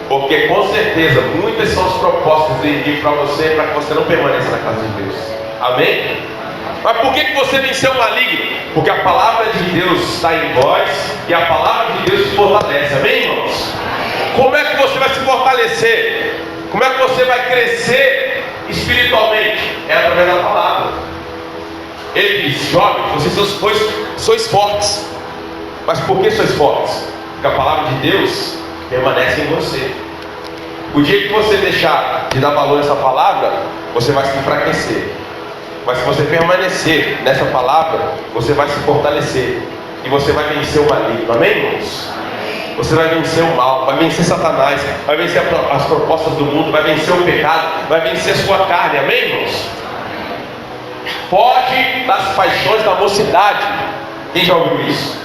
porque com certeza muitas são as propostas de inimigo para você, para que você não permaneça na casa de Deus. Amém? Mas por que você venceu o maligno? Porque a palavra de Deus está em vós e a palavra de Deus te fortalece. Amém, irmãos? Como é que você vai se fortalecer? Como é que você vai crescer espiritualmente? É através da palavra. Ele diz: jovens, vocês sois fortes. Mas por que sois fortes? Porque a palavra de Deus permanece em você. O dia que você deixar de dar valor a essa palavra, você vai se enfraquecer. Mas se você permanecer nessa palavra, você vai se fortalecer. E você vai vencer o maligno. Amém, irmãos? Você vai vencer o mal, vai vencer Satanás, vai vencer as propostas do mundo, vai vencer o pecado, vai vencer a sua carne. Amém, irmãos? Foge das paixões da mocidade. Quem já ouviu isso?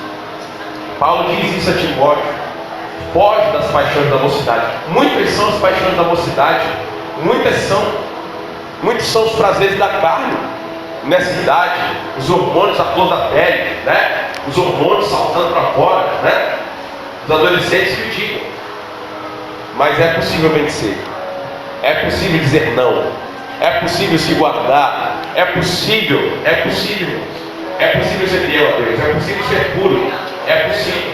Paulo diz isso a Timóteo: foge das paixões da mocidade. Muitas são as paixões da mocidade, muitos são os prazeres da carne nessa idade, os hormônios à flor da pele, né? Os hormônios saltando para fora, né? Os adolescentes criticam, mas é possível vencer, é possível dizer não, é possível se guardar, é possível ser fiel a Deus, é possível ser puro, é possível.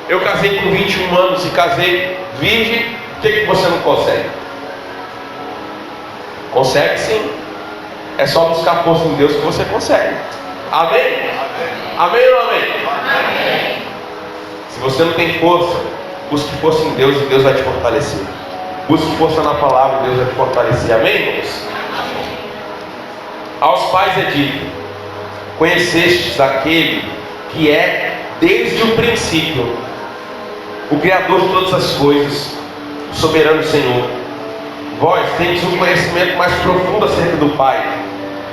Eu casei com 21 anos e casei virgem. O que você não consegue? Consegue sim. É só buscar força em Deus que você consegue. Amém? Amém ou amém? Amém. Se você não tem força, busque força em Deus e Deus vai te fortalecer. Busque força na palavra e Deus vai te fortalecer. Amém, irmãos? Aos pais é dito: conhecestes aquele que é desde o princípio, o Criador de todas as coisas, o soberano Senhor. Vós tendes um conhecimento mais profundo acerca do Pai.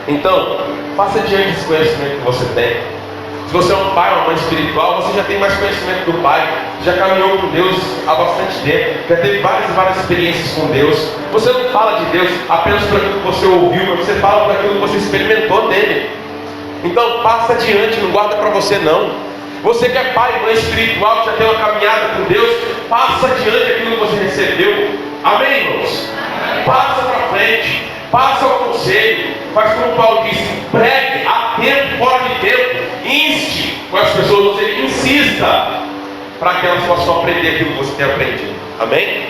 Então, faça diante desse conhecimento que você tem. Se você é um pai ou uma mãe espiritual, você já tem mais conhecimento do Pai, já caminhou com Deus há bastante tempo, já teve várias experiências com Deus. Você não fala de Deus apenas por aquilo que você ouviu, mas você fala por aquilo que você experimentou nele. Então passa adiante, não guarda para você não. Você que é pai e mãe espiritual, que já tem uma caminhada com Deus, passa adiante aquilo que você recebeu. Amém, irmãos? Passa para frente, passa o conselho, faz como Paulo disse: pregue a tempo, fora de tempo, inste com as pessoas, você insista para que elas possam aprender aquilo que você tem aprendido. Amém?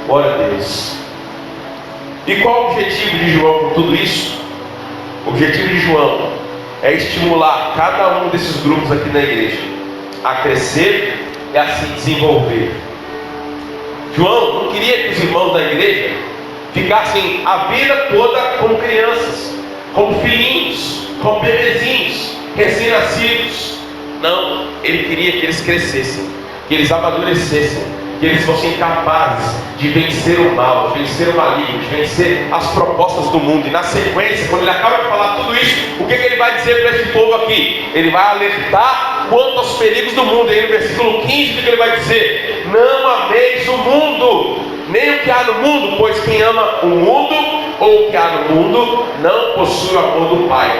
Glória a Deus. E qual o objetivo de João com tudo isso? O objetivo de João é estimular cada um desses grupos aqui na igreja a crescer e a se desenvolver. João não queria que os irmãos da igreja ficassem a vida toda como crianças, como filhinhos, como bebezinhos, recém-nascidos. Não, ele queria que eles crescessem, que eles amadurecessem, que eles fossem capazes de vencer o mal, de vencer o maligno, de vencer as propostas do mundo. E na sequência, quando ele acaba de falar tudo isso, o que ele vai dizer para esse povo aqui? Ele vai alertar quanto aos perigos do mundo. E aí no versículo 15, o que ele vai dizer? Não ameis o mundo, nem o que há no mundo, pois quem ama o mundo ou o que há no mundo não possui o amor do Pai.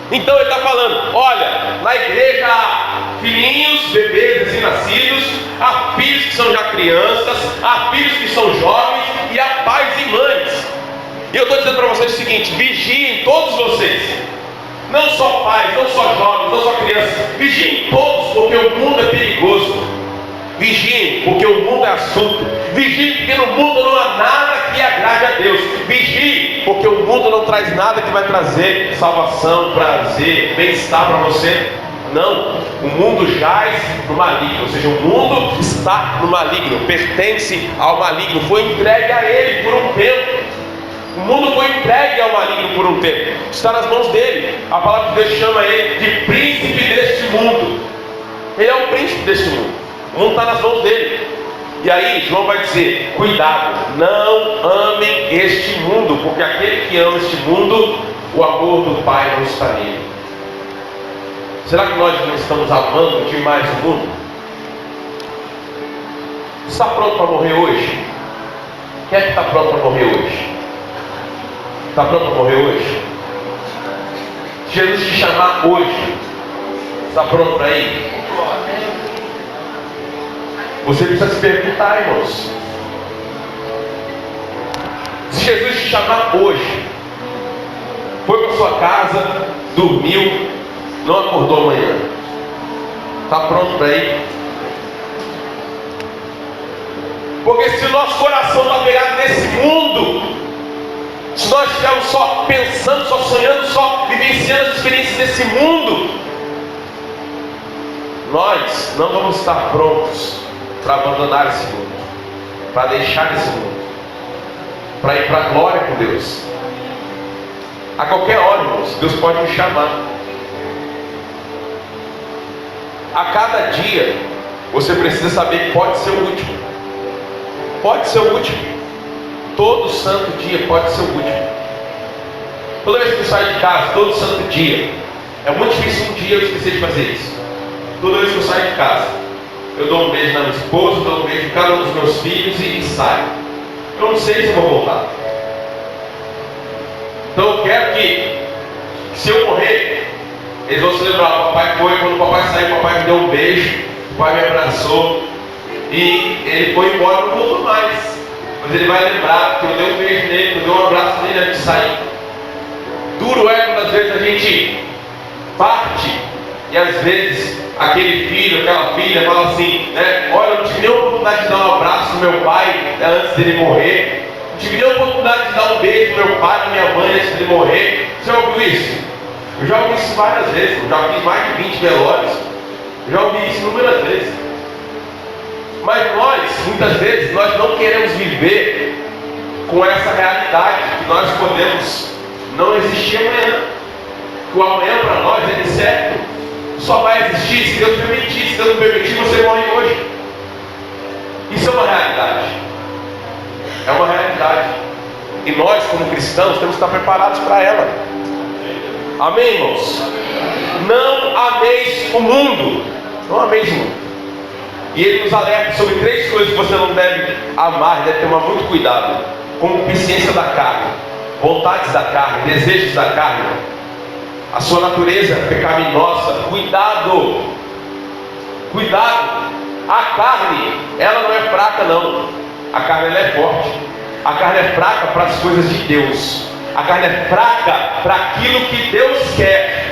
Então ele está falando, olha, na igreja há filhinhos, bebês recém-nascidos, há filhos que são já crianças, há filhos que são jovens, e há pais e mães. E eu estou dizendo para vocês o seguinte: vigiem todos vocês, não só pais, não só jovens, não só crianças, vigiem todos, porque o mundo é perigoso. Vigiem, porque o mundo é assunto. Vigiem, porque no mundo não há nada que agrade a Deus. Vigiem, porque o mundo não traz nada que vai trazer salvação, prazer, bem-estar para você. Não, o mundo jaz no maligno, ou seja, o mundo está no maligno, pertence ao maligno, foi entregue a ele por um tempo. O mundo foi entregue ao maligno por um tempo, está nas mãos dele. A palavra de Deus chama ele de príncipe deste mundo. Ele é o príncipe deste mundo. O mundo está nas mãos dele. E aí João vai dizer: cuidado, não amem este mundo, porque aquele que ama este mundo, o amor do Pai não está nele. Será que nós não estamos amando demais o mundo? Está pronto para morrer hoje? Quem é que está pronto para morrer hoje? Está pronto para morrer hoje? Jesus te chamar hoje, está pronto para ir? Você precisa se perguntar, irmãos. Se Jesus te chamar hoje, foi para sua casa, dormiu, não acordou amanhã, está pronto para ir? Porque se o nosso coração está pegado nesse mundo, se nós estivermos só pensando, só sonhando, só vivenciando as experiências desse mundo, nós não vamos estar prontos para abandonar esse mundo, para deixar esse mundo, para ir para a glória com Deus. A qualquer hora, irmãos, Deus pode me chamar. A cada dia você precisa saber que pode ser o último. Pode ser o último. Todo santo dia pode ser o último. Toda vez que eu saio de casa, todo santo dia, é muito difícil um dia eu esquecer de fazer isso. Toda vez que eu saio de casa, eu dou um beijo na minha esposa, dou um beijo em cada um dos meus filhos e saio. Eu não sei se eu vou voltar. Então eu quero que, se eu morrer, eles vão se lembrar: o papai foi, quando o papai saiu, o papai me deu um beijo, o pai me abraçou e ele foi embora, não voltou mais. Mas ele vai lembrar que eu dei um beijo nele, que eu dei um abraço nele antes de sair. Duro é quando às vezes a gente parte e às vezes aquele filho, aquela filha fala assim, né? Olha, eu não tive nem a oportunidade de dar um abraço no meu pai antes dele morrer. Não tive nem a oportunidade de dar um beijo no meu pai e minha mãe antes dele morrer. Você já ouviu isso? Eu já ouvi isso várias vezes. Eu já fiz mais de 20 velórios. Eu já ouvi isso inúmeras vezes. Mas nós, muitas vezes, nós não queremos viver com essa realidade que nós podemos não existir amanhã. Que o amanhã para nós é incerto. Só vai existir se Deus permitir. Se Deus não permitir, você morre hoje. Isso é uma realidade. É uma realidade. E nós, como cristãos, temos que estar preparados para ela. Amém, irmãos? Não ameis o mundo. Não ameis o mundo. E ele nos alerta sobre 3 coisas que você não deve amar, deve tomar muito cuidado. Concupiscência da carne, vontades da carne, desejos da carne, a sua natureza pecaminosa. Cuidado, cuidado. A carne, ela não é fraca não. A carne, ela é forte. A carne é fraca para as coisas de Deus. A carne é fraca para aquilo que Deus quer.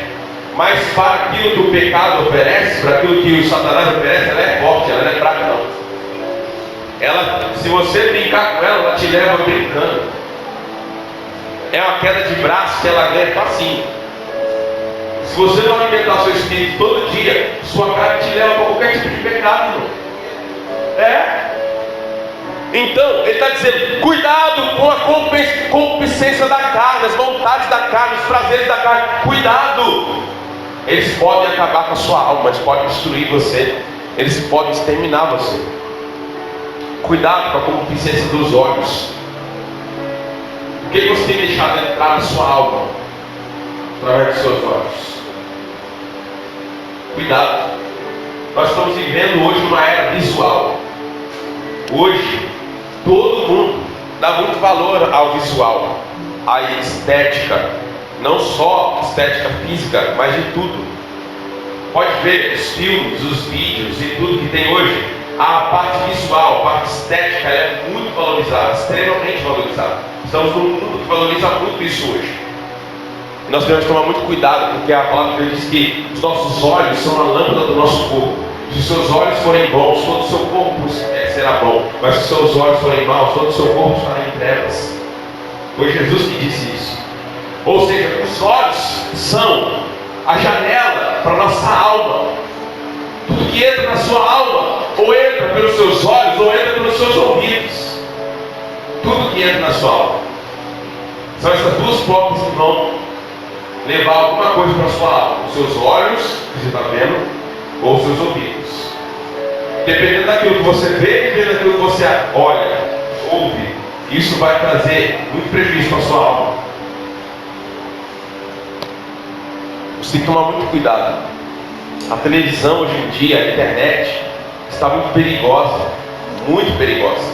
Mas para aquilo que o pecado oferece, para aquilo que o Satanás oferece, ela é forte, ela não é fraca não. Ela, se você brincar com ela, ela te leva brincando. É uma queda de braço que ela ganha facinho. Se você não alimentar seu espírito todo dia, sua carne te leva para qualquer tipo de pecado, irmão. Então, ele está dizendo, cuidado com a concupiscência da carne, as vontades da carne, os prazeres da carne. Cuidado. Eles podem acabar com a sua alma, eles podem destruir você, eles podem exterminar você. Cuidado com a concupiscência dos olhos. O que você tem deixado entrar na sua alma através dos seus olhos? Cuidado. Nós estamos vivendo hoje uma era visual. Hoje todo mundo dá muito valor ao visual, à estética, não só estética física, mas de tudo. Pode ver os filmes, os vídeos e tudo que tem hoje. A parte visual, a parte estética é muito valorizada, extremamente valorizada. Estamos num mundo que valoriza muito isso hoje. Nós temos que tomar muito cuidado, porque a palavra de Deus diz que os nossos olhos são a lâmpada do nosso corpo. Se os seus olhos forem bons, todo o seu corpo será bom. Mas se os seus olhos forem maus, todo o seu corpo estará em trevas. Foi Jesus que disse isso. Ou seja, os olhos são a janela para a nossa alma. Tudo que entra na sua alma, ou entra pelos seus olhos, ou entra pelos seus ouvidos. Tudo que entra na sua alma. São essas duas portas que vão levar alguma coisa para a sua alma. Os seus olhos, que você está vendo, ou os seus ouvidos. Dependendo daquilo que você vê, dependendo daquilo que você olha, ouve, isso vai trazer muito prejuízo para a sua alma. Você tem que tomar muito cuidado. A televisão hoje em dia, a internet, está muito perigosa. Muito perigosa.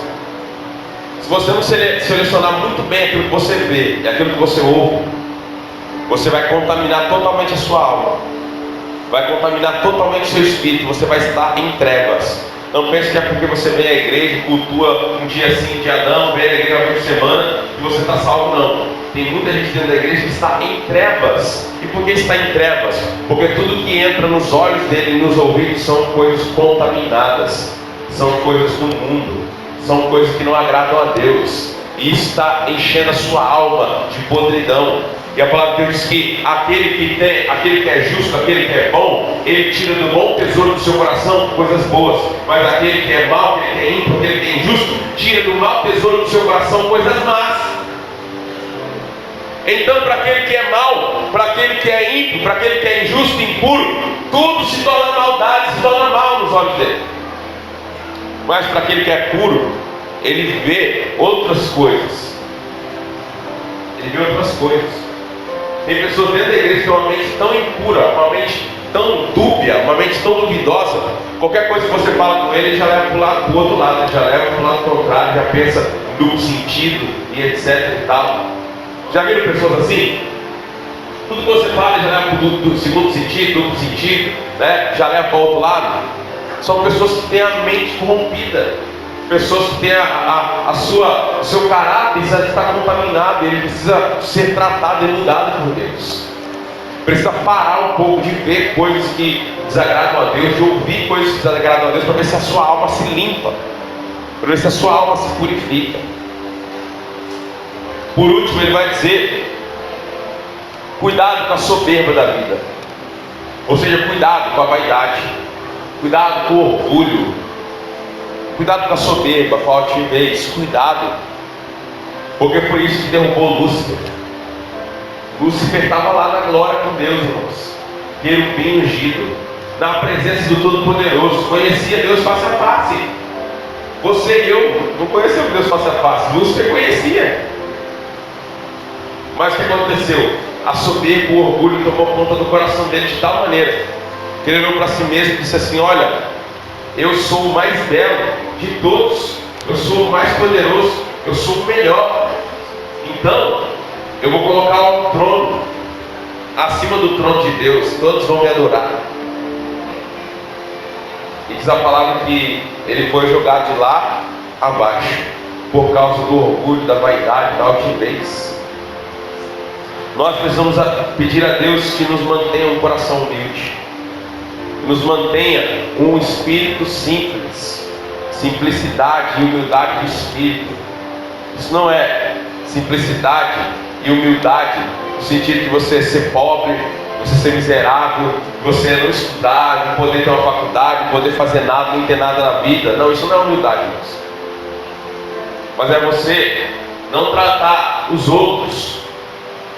Se você não selecionar muito bem aquilo que você vê e aquilo que você ouve, você vai contaminar totalmente a sua alma. Vai contaminar totalmente o seu espírito. Você vai estar em trevas. Não pense que é porque você vem à igreja, cultua um dia sim, um dia não, vem à igreja uma vez por semana, que você está salvo, não. Tem muita gente dentro da igreja que está em trevas. E por que está em trevas? Porque tudo que entra nos olhos dele e nos ouvidos são coisas contaminadas. São coisas do mundo. São coisas que não agradam a Deus. E está enchendo a sua alma de podridão. E a palavra de Deus diz que aquele que é justo, aquele que é bom, ele tira do bom tesouro do seu coração coisas boas. Mas aquele que é mau, aquele que é ímpio, aquele que é injusto, tira do mau tesouro do seu coração coisas más. Então, para aquele que é mau, para aquele que é ímpio, para aquele que é injusto e impuro, tudo se torna maldade, se torna mal nos olhos dele. Mas para aquele que é puro, ele vê outras coisas. Ele vê outras coisas. Tem pessoas dentro da igreja que têm uma mente tão impura, uma mente tão dúbia, uma mente tão duvidosa. Qualquer coisa que você fala com ele, ele já leva para o outro lado, ele já leva para o lado contrário, já pensa em duplo sentido e etc e tal. Já viram pessoas assim? Tudo que você fala já leva para o segundo sentido, duplo sentido, né? Já leva para o outro lado. São pessoas que têm a mente corrompida. Pessoas que têm o seu caráter já está contaminado. Ele precisa ser tratado e mudado por Deus. Precisa parar um pouco de ver coisas que desagradam a Deus, de ouvir coisas que desagradam a Deus, para ver se a sua alma se limpa, para ver se a sua alma se purifica. Por último, ele vai dizer: cuidado com a soberba da vida. Ou seja, cuidado com a vaidade, cuidado com o orgulho, cuidado com a soberba, com a altivez, cuidado, porque foi isso que derrubou Lúcifer. Lúcifer estava lá na glória com Deus, irmãos, querubim ungido, na presença do Todo-Poderoso, conhecia Deus face a face. Você e eu não conhecemos Deus face a face, Lúcifer conhecia. Mas o que aconteceu? A soberba, o orgulho tomou conta do coração dele de tal maneira que ele olhou para si mesmo e disse assim: olha, eu sou o mais belo de todos, eu sou o mais poderoso, eu sou o melhor. Então, eu vou colocar um trono acima do trono de Deus, todos vão me adorar. E diz a palavra que ele foi jogado de lá abaixo, por causa do orgulho, da vaidade, da altivez. Nós precisamos pedir a Deus que nos mantenha um coração humilde, nos mantenha um espírito simples, simplicidade e humildade de espírito. Isso não é simplicidade e humildade no sentido de você ser pobre, você ser miserável, você não estudar, não poder ter uma faculdade, não poder fazer nada, não ter nada na vida. Não, isso não é humildade, irmãos. Mas é você não tratar os outros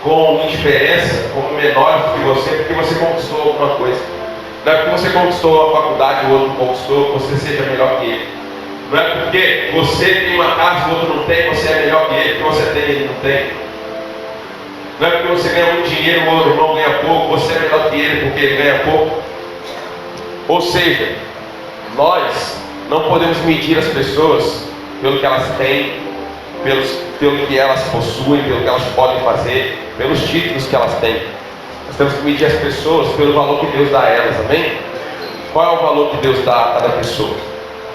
com indiferença, como menores do que você, porque você conquistou alguma coisa. Não é porque você conquistou a faculdade e o outro não conquistou, que você seja melhor que ele. Não é porque você tem uma casa e o outro não tem, você é melhor que ele, que você tem e ele não tem. Não é porque você ganha muito dinheiro e o outro irmão ganha pouco, você é melhor que ele porque ele ganha pouco. Ou seja, nós não podemos medir as pessoas pelo que elas têm, pelo que elas possuem, pelo que elas podem fazer, pelos títulos que elas têm. Nós temos que medir as pessoas pelo valor que Deus dá a elas, amém? Qual é o valor que Deus dá a cada pessoa?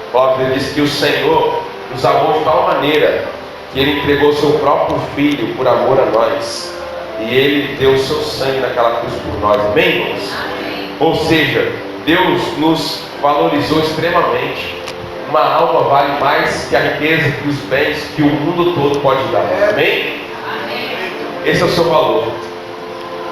A palavra diz que o Senhor nos amou de tal maneira que Ele entregou o seu próprio Filho por amor a nós. E Ele deu o seu sangue naquela cruz por nós, amém, irmãos? Ou seja, Deus nos valorizou extremamente. Uma alma vale mais que a riqueza, que os bens que o mundo todo pode dar, amém? Esse é o seu valor.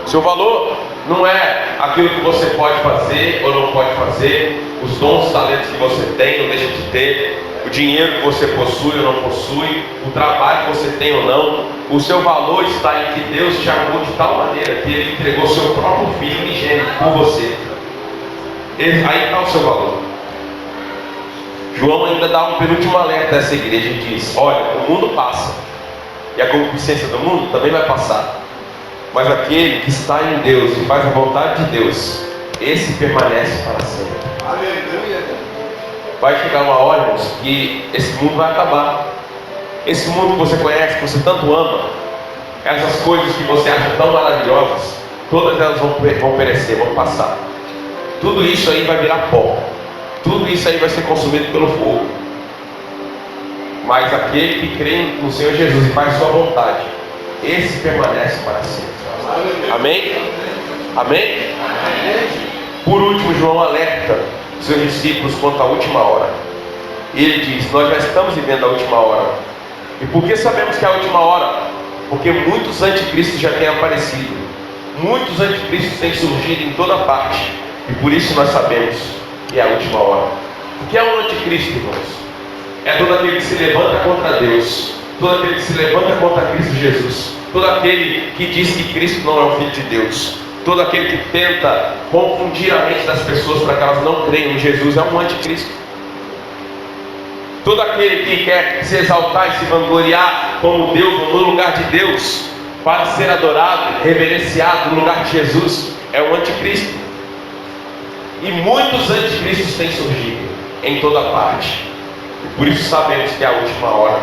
Seu valor não é aquilo que você pode fazer ou não pode fazer, os dons, os talentos que você tem ou deixa de ter, o dinheiro que você possui ou não possui, o trabalho que você tem ou não. O seu valor está em que Deus te amou de tal maneira que Ele entregou seu próprio Filho unigênito por você. Aí está o seu valor. João ainda dá um penúltimo alerta a essa igreja e diz: olha, o mundo passa, e a concupiscência do mundo também vai passar, mas aquele que está em Deus e faz a vontade de Deus, esse permanece para sempre. Aleluia. Vai chegar uma hora, irmãos, que esse mundo vai acabar. Esse mundo que você conhece, que você tanto ama, essas coisas que você acha tão maravilhosas, todas elas vão perecer, vão passar. Tudo isso aí vai virar pó. Tudo isso aí vai ser consumido pelo fogo. Mas aquele que crê no Senhor Jesus e faz sua vontade, esse permanece para sempre. Amém? Amém? Por último, João alerta seus discípulos quanto à última hora. Ele diz: nós já estamos vivendo a última hora. E por que sabemos que é a última hora? Porque muitos anticristos já têm aparecido. Muitos anticristos têm surgido em toda parte. E por isso nós sabemos que é a última hora. O que é um anticristo, irmãos? É todo aquele que se levanta contra Deus, todo aquele que se levanta contra Cristo Jesus, todo aquele que diz que Cristo não é o Filho de Deus, todo aquele que tenta confundir a mente das pessoas para que elas não creiam em Jesus é um anticristo. Todo aquele que quer se exaltar e se vangloriar como Deus no lugar de Deus, para ser adorado, reverenciado no lugar de Jesus, é um anticristo. E muitos anticristos têm surgido em toda parte. E por isso sabemos que é a última hora.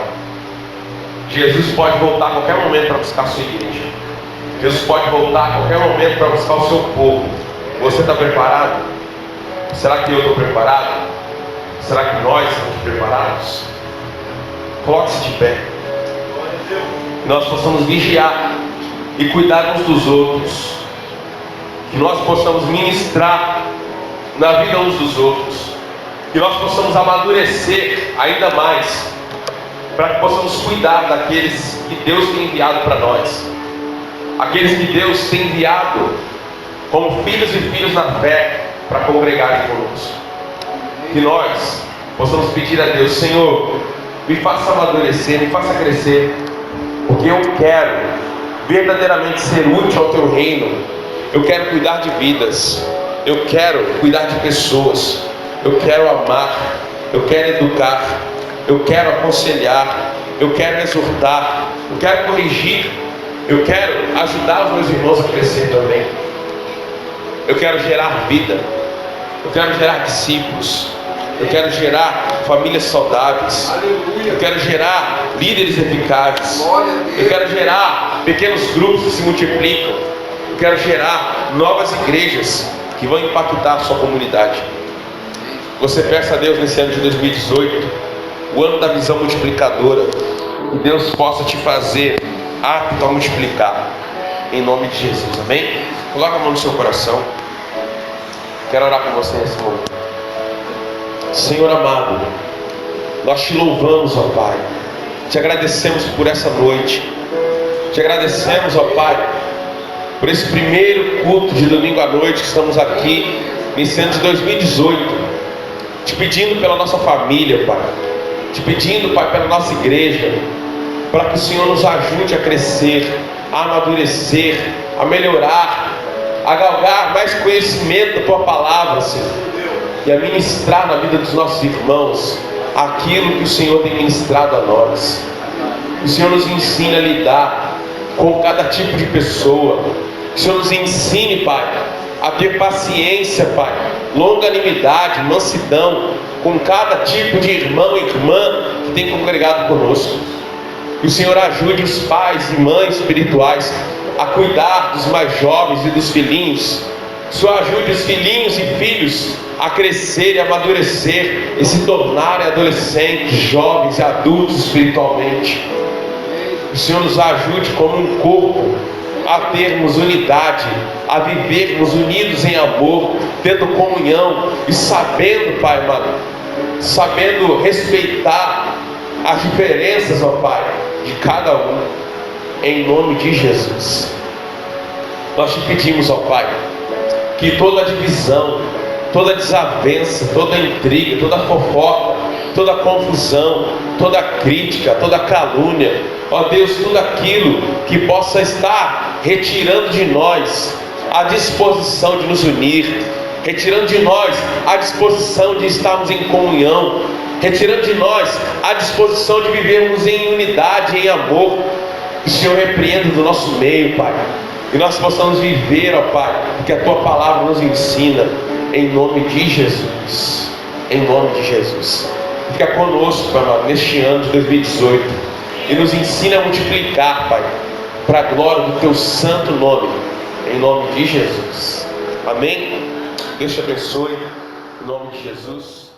Jesus pode voltar a qualquer momento para buscar a sua igreja. Jesus pode voltar a qualquer momento para buscar o seu povo. Você está preparado? Será que eu estou preparado? Será que nós estamos preparados? Coloque-se de pé. Que nós possamos vigiar e cuidar uns dos outros. Que nós possamos ministrar na vida uns dos outros. Que nós possamos amadurecer ainda mais, para que possamos cuidar daqueles que Deus tem enviado para nós, aqueles que Deus tem enviado como filhos e filhas na fé para congregarem conosco. Que nós possamos pedir a Deus: Senhor, me faça amadurecer, me faça crescer, porque eu quero verdadeiramente ser útil ao Teu reino. Eu quero cuidar de vidas, eu quero cuidar de pessoas, eu quero amar, eu quero educar, eu quero aconselhar, eu quero exortar, eu quero corrigir, eu quero ajudar os meus irmãos a crescer também. Eu quero gerar vida, eu quero gerar discípulos, eu quero gerar famílias saudáveis, eu quero gerar líderes eficazes, eu quero gerar pequenos grupos que se multiplicam, eu quero gerar novas igrejas que vão impactar a sua comunidade. Você peça a Deus nesse ano de 2018, o ano da visão multiplicadora, que Deus possa te fazer apto a multiplicar, em nome de Jesus, amém? Coloca a mão no seu coração. Quero orar com você nesse momento. Senhor amado, nós te louvamos, ó Pai, te agradecemos por essa noite, te agradecemos, ó Pai, por esse primeiro culto de domingo à noite que estamos aqui, iniciando de 2018, te pedindo pela nossa família, Pai, te pedindo, Pai, pela nossa igreja, para que o Senhor nos ajude a crescer, a amadurecer, a melhorar, a galgar mais conhecimento da Tua palavra, Senhor, e a ministrar na vida dos nossos irmãos aquilo que o Senhor tem ministrado a nós. Que o Senhor nos ensine a lidar com cada tipo de pessoa. Que o Senhor nos ensine, Pai, a ter paciência, Pai, longanimidade, mansidão com cada tipo de irmão e irmã que tem congregado conosco. Que o Senhor ajude os pais e mães espirituais a cuidar dos mais jovens e dos filhinhos. Que o Senhor ajude os filhinhos e filhos a crescer e amadurecer e se tornarem adolescentes, jovens e adultos espiritualmente. Que o Senhor nos ajude como um corpo a termos unidade, a vivermos unidos em amor, tendo comunhão e sabendo, Pai amado, sabendo respeitar as diferenças, ó Pai, de cada um, em nome de Jesus. Nós te pedimos, ó Pai, que toda divisão, toda desavença, toda intriga, toda fofoca, toda confusão, toda crítica, toda calúnia, ó Deus, tudo aquilo que possa estar retirando de nós a disposição de nos unir, retirando de nós a disposição de estarmos em comunhão, retirando de nós a disposição de vivermos em unidade, em amor, que o Senhor repreenda do nosso meio, Pai, e nós possamos viver, ó Pai, o que a Tua palavra nos ensina, em nome de Jesus, em nome de Jesus. Fica conosco, Pai amado, neste ano de 2018, e nos ensina a multiplicar, Pai, para a glória do Teu santo nome, em nome de Jesus. Amém? Deus te abençoe, em nome de Jesus.